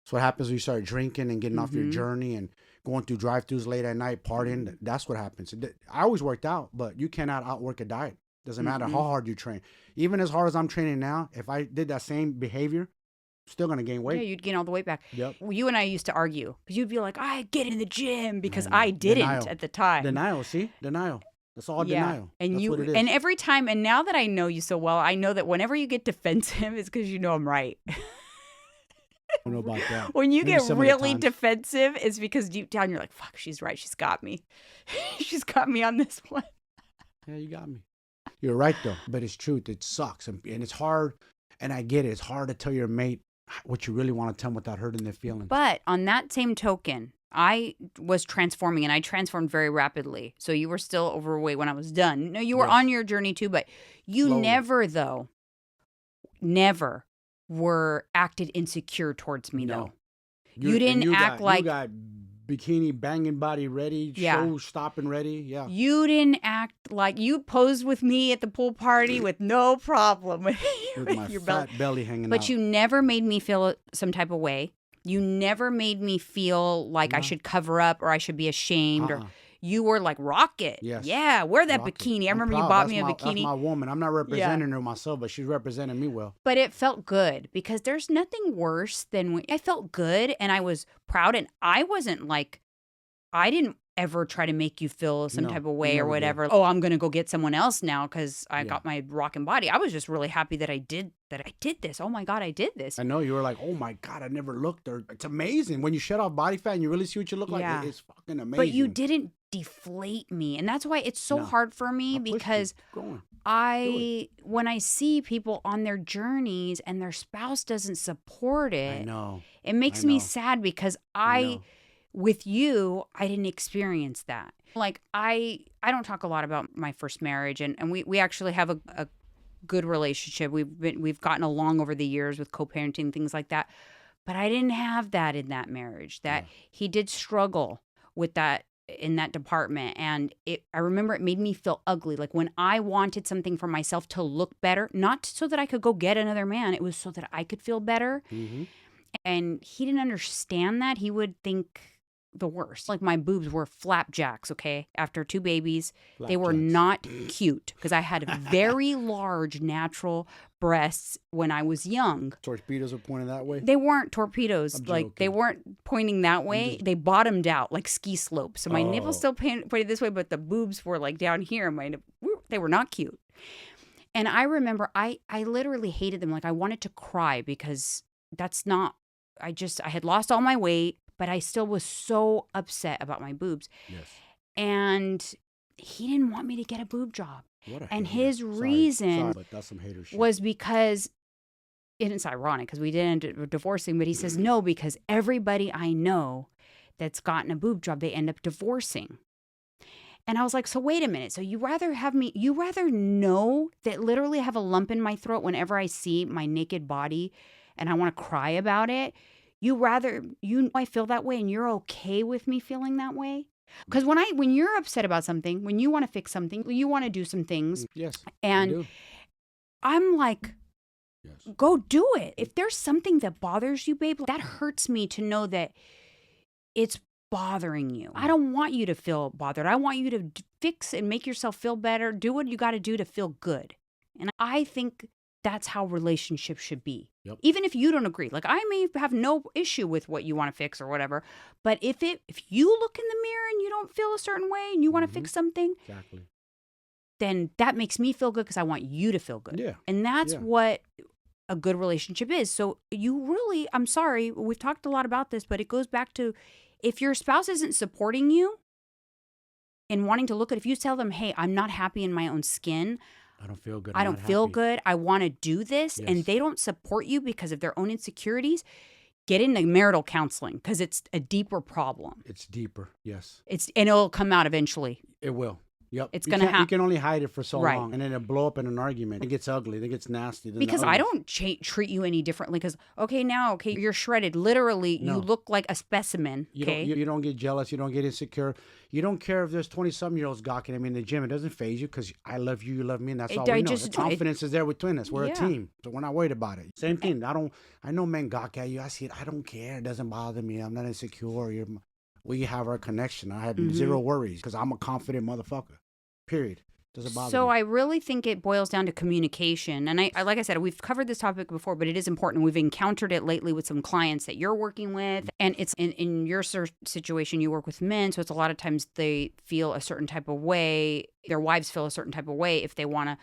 that's what happens when you start drinking and getting off your journey and going through drive-thrus late at night, partying. That's what happens. I always worked out, but you cannot outwork a diet. Doesn't matter how hard you train. Even as hard as I'm training now, if I did that same behavior, I'm still going to gain weight. Yeah, you'd gain all the weight back. Yep. You and I used to argue because you'd be like, I get in the gym because I didn't at the time. Denial, see? Denial. That's all denial. And That's what it is. And every time, and now that I know you so well, I know that whenever you get defensive, it's because you know I'm right. I don't know about that. When you get really defensive, it's because deep down you're like, fuck, she's right. She's got me. She's got me on this one. Yeah, you got me. You're right, though. But it's truth. It sucks. And it's hard. And I get it. It's hard to tell your mate what you really want to tell them without hurting their feelings. But on that same token, I was transforming, and I transformed very rapidly. So you were still overweight when I was done. No, you were on your journey too, but you never were acted insecure towards me, though. You didn't act like... You got bikini banging body ready, show stopping ready. Yeah. You didn't act like you posed with me at the pool party with no problem with my your fat belly hanging out. But you never made me feel some type of way. You never made me feel like I should cover up or I should be ashamed. Or you were like, rock it. Yes. Yeah, wear that bikini. I remember you bought me a bikini. That's my woman. I'm not representing her myself, but she's representing me well. But it felt good because there's nothing worse than when I felt good and I was proud. And I wasn't like, I didn't ever try to make you feel some type of way or whatever. Oh, I'm going to go get someone else now because I got my rockin' body. I was just really happy that I did this. Oh my God, I did this. I know you were like, oh my God, I never looked. Or it's amazing when you shed off body fat and you really see what you look like. It's fucking amazing. But you didn't deflate me, and that's why it's so hard for me because when I see people on their journeys and their spouse doesn't support it, it makes me sad because with you, I didn't experience that. Like I don't talk a lot about my first marriage, and we actually have a good relationship. We've gotten along over the years with co-parenting, things like that. But I didn't have that in that marriage. That he did struggle with that in that department, and I remember it made me feel ugly. Like when I wanted something for myself to look better, not so that I could go get another man, it was so that I could feel better. And he didn't understand that. He would think the worst. Like my boobs were flapjacks, okay? After 2 babies, they were not cute because I had very large natural breasts when I was young. Torpedoes were pointing that way? They weren't torpedoes. Like they weren't pointing that way. They bottomed out like ski slopes. So my nipples still pointed this way, but the boobs were like down here. They were not cute. And I remember I literally hated them. Like I wanted to cry because that's not, I had lost all my weight. But I still was so upset about my boobs. Yes. And he didn't want me to get a boob job. And his reason but that's some hater shit. Was because, and it's ironic because we didn't end up divorcing, but he says, no, because everybody I know that's gotten a boob job, they end up divorcing. And I was like, so wait a minute. So you rather know that literally I have a lump in my throat whenever I see my naked body and I want to cry about it? I feel that way and you're okay with me feeling that way? Because when you're upset about something, when you want to fix something, you want to do some things. Yes. And I'm like, go do it. If there's something that bothers you, babe, that hurts me to know that it's bothering you. I don't want you to feel bothered. I want you to fix and make yourself feel better. Do what you got to do to feel good. And I think that's how relationships should be. Yep. Even if you don't agree. Like I may have no issue with what you want to fix or whatever, but if you look in the mirror and you don't feel a certain way and you want to fix something, then that makes me feel good because I want you to feel good. Yeah. And that's what a good relationship is. So I'm sorry, we've talked a lot about this, but it goes back to if your spouse isn't supporting you and wanting to look at, if you tell them, hey, I'm not happy in my own skin, I don't feel good. I don't feel good. I want to do this. Yes. And they don't support you because of their own insecurities. Get into marital counseling because it's a deeper problem. It's deeper. Yes. And it'll come out eventually. It will. Yep. It's going to happen. You can only hide it for so long. And then it'll blow up in an argument. It gets ugly. It gets nasty. Because I don't treat you any differently. Because, you're shredded. Literally, you look like a specimen. You don't get jealous. You don't get insecure. You don't care if there's 20-something-year-olds gawking at me in the gym. It doesn't faze you because I love you, you love me, and that's all we know. The confidence is there between us. We're a team. So we're not worried about it. Same thing. I know men gawk at you. I see it. I don't care. It doesn't bother me. I'm not insecure. We have our connection. I have zero worries because I'm a confident motherfucker. Period. Does it bother So me? I really think it boils down to communication. And I like I said, we've covered this topic before, but it is important. We've encountered it lately with some clients that you're working with. And it's in your situation, you work with men. So it's a lot of times they feel a certain type of way. Their wives feel a certain type of way if they want to.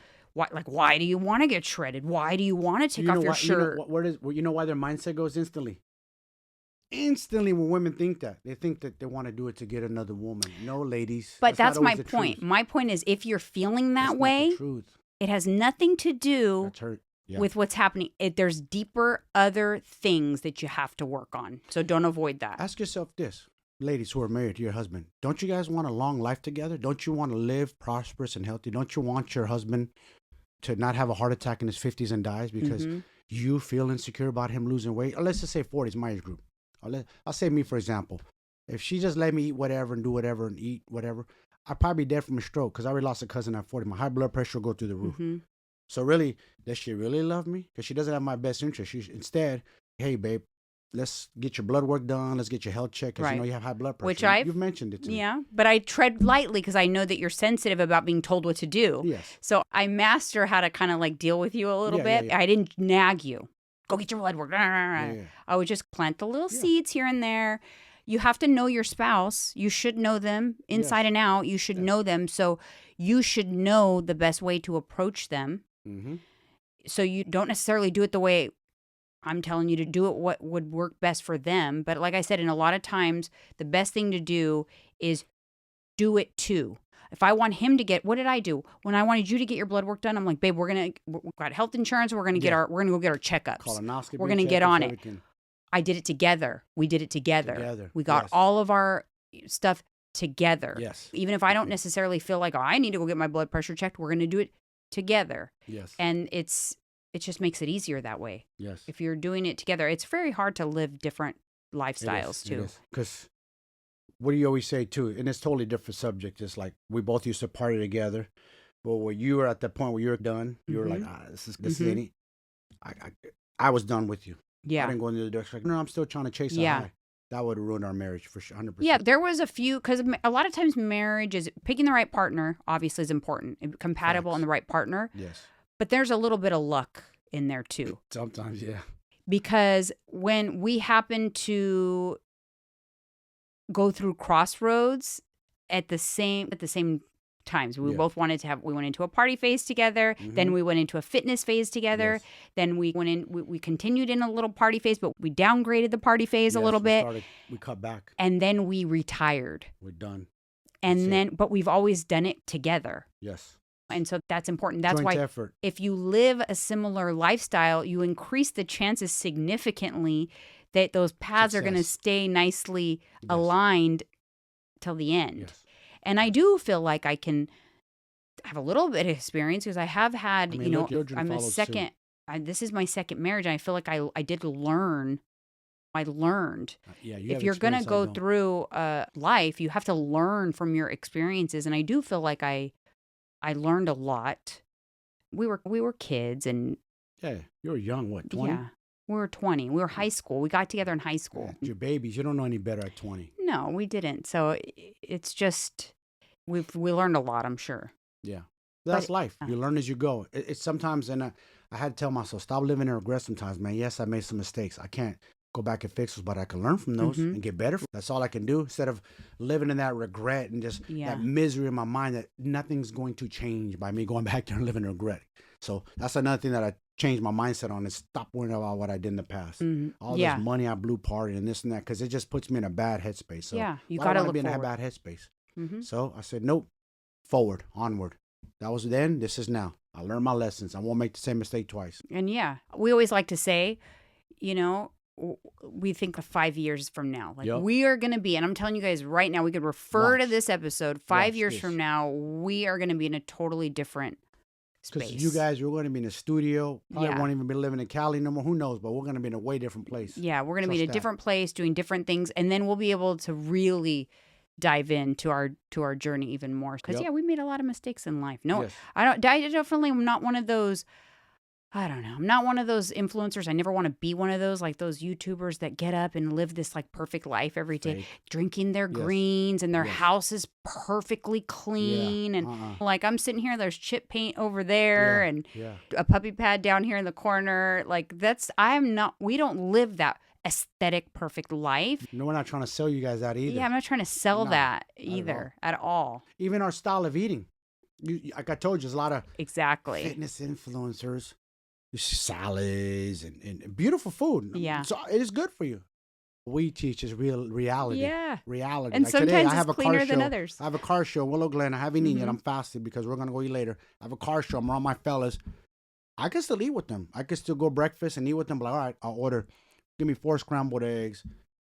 Why do you want to get shredded? Why do you want to take off your shirt? You know why their mindset goes instantly? Instantly, when women think that, they think that they want to do it to get another woman. No, ladies. But that's not my always the point. truth. My point is, if you're feeling that That's not way, the truth. it has nothing to do That's hurt. Yeah. with what's happening. There's deeper other things that you have to work on. So don't avoid that. Ask yourself this, ladies who are married to your husband. Don't you guys want a long life together? Don't you want to live prosperous and healthy? Don't you want your husband to not have a heart attack in his 50s and dies because you feel insecure about him losing weight? Or let's just say 40s, my age group. I'll say me, for example. If she just let me eat whatever and do whatever and eat whatever, I'd probably be dead from a stroke because I already lost a cousin at 40. My high blood pressure will go through the roof. So really, does she really love me? Because she doesn't have my best interest. Instead, hey, babe, let's get your blood work done. Let's get your health checked because you know you have high blood pressure. Which you've mentioned it to me. Yeah, but I tread lightly because I know that you're sensitive about being told what to do. Yes. So I master how to kind of like deal with you a little bit. Yeah. I didn't nag you. Go get your blood work. I would just plant the little seeds here and there. You have to know your spouse. You should know them inside and out. You should know them. So you should know the best way to approach them. So you don't necessarily do it the way I'm telling you to do it, what would work best for them. But like I said, in a lot of times, the best thing to do is do it too. If I want him to get, what did I do? When I wanted you to get your blood work done, I'm like, babe, we've got health insurance. We're going to go get our checkups. Colonoscopy. We're going to get on everything. it. I did it together. We did it together. We got all of our stuff together. Yes. Even if I don't necessarily feel like, I need to go get my blood pressure checked, we're going to do it together. Yes. And it just makes it easier that way. Yes. If you're doing it together, it's very hard to live different lifestyles too. Because what do you always say too? And it's totally different subject. It's like we both used to party together, but when you were at the point where you're done, you were like, this ain't it. I was done with you. Yeah. I didn't go in the other direction. Like, no, I'm still trying to chase a high. That would have ruined our marriage for sure, 100%. Yeah, there was a few, because a lot of times marriage is picking the right partner, obviously, is important. Compatible and the right partner. Yes. But there's a little bit of luck in there too. Sometimes, yeah. Because when we happen to go through crossroads at the same times, we both wanted to we went into a party phase together, then we went into a fitness phase together, then we continued in a little party phase, but we downgraded the party phase a little bit. We cut back. And then we retired. We're done. But we've always done it together. Yes. And so that's important. That's Joint why effort. If you live a similar lifestyle, you increase the chances significantly that those paths are going to stay nicely aligned till the end. Yes. And I do feel like I can have a little bit of experience because I have had, I'm a second, this is my second marriage. And I feel like I did learn. I learned. If you're going to go through life, you have to learn from your experiences. And I do feel like I learned a lot. We were kids and. Yeah, you were young, what, 20? Yeah, we were 20. We were high school. We got together in high school. Yeah, you're babies. You don't know any better at 20. No, we didn't. So it's just, we learned a lot, I'm sure. Yeah. That's life. You learn as you go. It's sometimes, and I had to tell myself, stop living in regret sometimes, man. Yes, I made some mistakes. I can't go back and fix those, but I can learn from those and get better. That's all I can do instead of living in that regret and just that misery in my mind that nothing's going to change by me going back there and living in regret. So that's another thing that I changed my mindset on is stop worrying about what I did in the past. All this money I blew party and this and that because it just puts me in a bad headspace. So you got to be in a bad headspace. So I said, nope, forward, onward. That was then, this is now. I learned my lessons. I won't make the same mistake twice. And we always like to say, we think of 5 years from now. We are going to be, and I'm telling you guys right now, we could refer to this episode 5 years from now, we are going to be in a totally different space. Because you guys, we're going to be in a studio. Probably won't even be living in Cali no more. Who knows? But we're going to be in a way different place. Yeah, we're going to be in a different place doing different things. And then we'll be able to really dive into our journey even more. Because, we made a lot of mistakes in life. No, I definitely am not one of those, I don't know. I'm not one of those influencers. I never want to be one of those, like those YouTubers that get up and live this like perfect life every day, Fake. drinking their Yes. greens and their Yes. house is perfectly clean. Yeah. And like I'm sitting here, there's chip paint over there and Yeah. a puppy pad down here in the corner. Like we don't live that aesthetic perfect life. No, we're not trying to sell you guys that either. Yeah, I'm not trying to sell No, that not either at all. Even our style of eating. Like I told you, there's a lot of Exactly. fitness influencers, salads and beautiful food. Yeah. So it is good for you. We teach is reality. Yeah. Reality. And like sometimes today, I it's have a cleaner car than show. others. I have a car show in Willow Glen. I haven't eaten yet. Mhm. I'm fasting because we're gonna go eat later. I have a car show. I'm around my fellas. I can still eat with them. I can still go breakfast and eat with them. But all right, I'll order. Give me 4 scrambled eggs,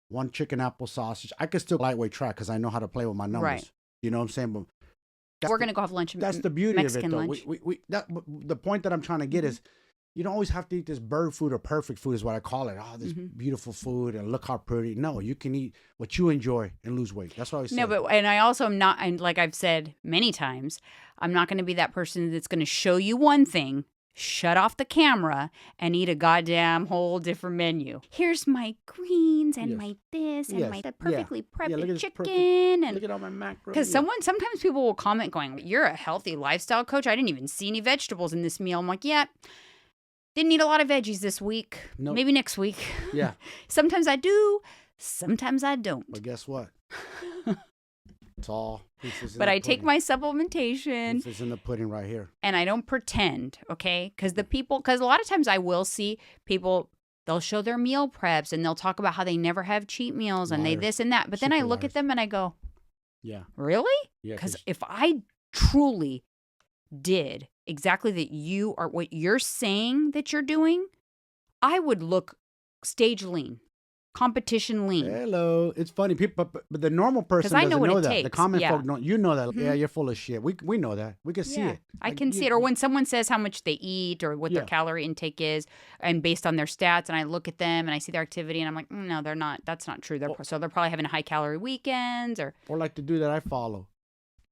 1 chicken apple sausage. I can still lightweight track because I know how to play with my numbers. Right. You know what I'm saying? But We're going to go have lunch. that's the beauty Mexican of it, though. lunch. The point that I'm trying to get is, you don't always have to eat this bird food or perfect food is what I call it. Oh, this beautiful food and look how pretty. No, you can eat what you enjoy and lose weight. That's what I always say. No, but and I also am not, and like I've said many times, I'm not going to be that person that's going to show you one thing, shut off the camera, and eat a goddamn whole different menu. Here's my greens and Yes. my this and Yes. my Yeah. perfectly prepped look at this chicken perfect- and look at all my macros. because Yeah. sometimes people will comment going, "You're a healthy lifestyle coach. I didn't even see any vegetables in this meal." I'm like, "Yeah, didn't eat a lot of veggies this week. Nope. Maybe next week." Yeah. Sometimes I do. Sometimes I don't. But guess what? It's all. But I take my supplementation This is in the pudding right here. and I don't pretend, okay? Because a lot of times I will see people, they'll show their meal preps and they'll talk about how they never have cheat meals and they Liars. this and that. But then I Super look liars. at them and I go, Yeah. really? Yeah. Because if I truly did exactly what you're saying that you're doing, I would look stage lean, competition lean. Hello. It's funny. People, but the normal person 'Cause I doesn't know what it that. takes. The common Yeah. folk don't. You know that. Mhm. Yeah, you're full of shit. We know that. We can see Yeah, it. I Like, can see it. Or when someone says how much they eat or what their Yeah. calorie intake is, and based on their stats, and I look at them and I see their activity, and I'm like, no, they're not. That's not true. So they're probably having high calorie weekends, or Or like the dude that I follow.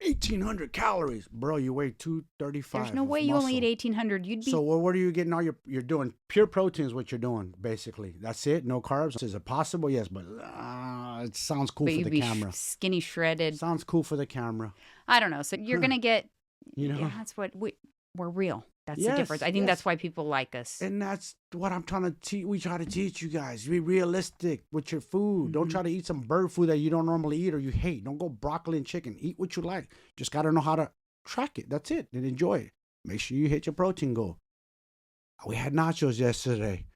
1,800 calories, bro. You weigh 235. there's no way of you only muscle. eat 1,800. You'd be So what are you getting? All you're doing pure protein is what you're doing, basically. That's it. No carbs. Is it possible? Yes, but it sounds cool but for you'd the be camera. skinny shredded. Sounds cool for the camera. I don't know. So you're gonna get. You know. Yeah, that's what we're real. That's the Yes, difference. I think yes. that's why people like us. And that's what I'm trying to teach. We try to teach you guys. Be realistic with your food. Don't try to eat some bird food that you don't normally eat or you hate. Don't go broccoli and chicken. Eat what you like. Just got to know how to track it. That's it. And enjoy it. Make sure you hit your protein goal. We had nachos yesterday.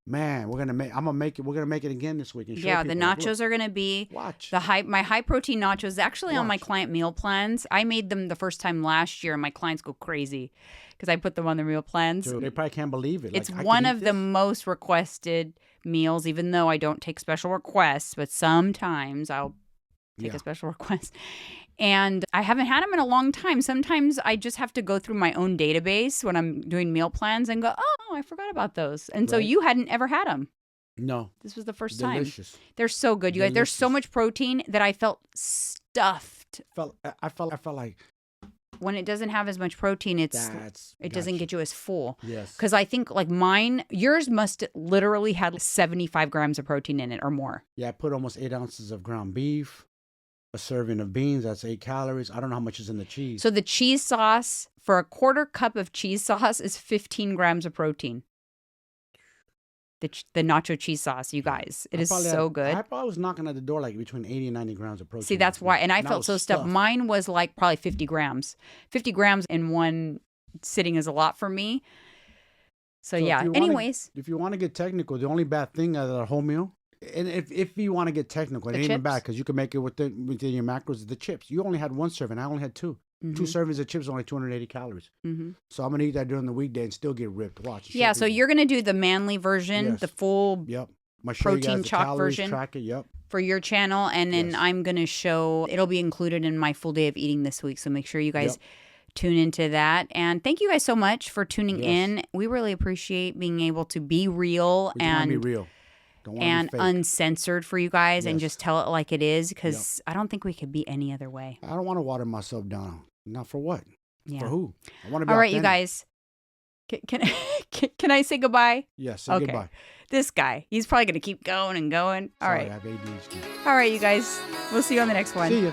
Man, we're gonna make. I'm gonna make it. We're gonna make it again this week. And show Yeah, the people, like, nachos are gonna be watch. my high protein nachos. Actually, on my Watch. client meal plans, I made them the first time last year, and my clients go crazy because I put them on the meal plans. Dude, they probably can't believe it. Like, It's I could one eat of the this? most requested meals, even though I don't take special requests, but sometimes I'll take Yeah. a special request. And I haven't had them in a long time. Sometimes I just have to go through my own database when I'm doing meal plans and go, oh, I forgot about those. And so Right. you hadn't ever had them. No. This was the first Delicious. time. They're so good, you guys. There's so Delicious. much protein that I felt stuffed. I felt like When it doesn't have as much protein, it doesn't gotcha. get you as full. Yes. Because I think like yours must literally had 75 grams of protein in it or more. Yeah, I put almost 8 ounces of ground beef, a serving of beans. That's 8 calories. I don't know how much is in the cheese. So the cheese sauce, for a quarter cup of cheese sauce, is 15 grams of protein. The nacho cheese sauce, you guys. It is so good. I probably was knocking at the door like between 80 and 90 grams of protein. See, that's why. And I And I felt was so stuffed. stuffed. Mine was like probably 50 grams. 50 grams in one sitting is a lot for me. So So yeah. if you wanna- Anyways, If you want to get technical, the only bad thing out of the whole meal, and if you want to get technical, it The ain't even chips? bad because you can make it within your macros, is the chips. You only had 1 serving. I only had 2. 2 servings of chips, only 280 calories. Mm-hmm. So I'm going to eat that during the weekday and still get ripped. Watch. Yeah, so you're going to do the manly version, Yes. the full Yep. I'm gonna show you protein guys the chalk calories, version. Track it. Yep. for your channel. And then Yes. I'm going to show, it'll be included in my full day of eating this week. So make sure you guys tune into that. And thank you guys so much for tuning Yes. in. We really appreciate being able to be real We just want to and be real. Don't want and to be fake. uncensored for you guys and Yes. just tell it like it is, because I don't think we could be any other way. I don't want to water myself down. Not for what? Yeah. For who? I want to be All right, you authentic. guys. Can I say goodbye? Yes, say Okay. goodbye. This guy, he's probably going to keep going and going. All Sorry, right. I have ADHD. All right, you guys. We'll see you on the next one. See ya.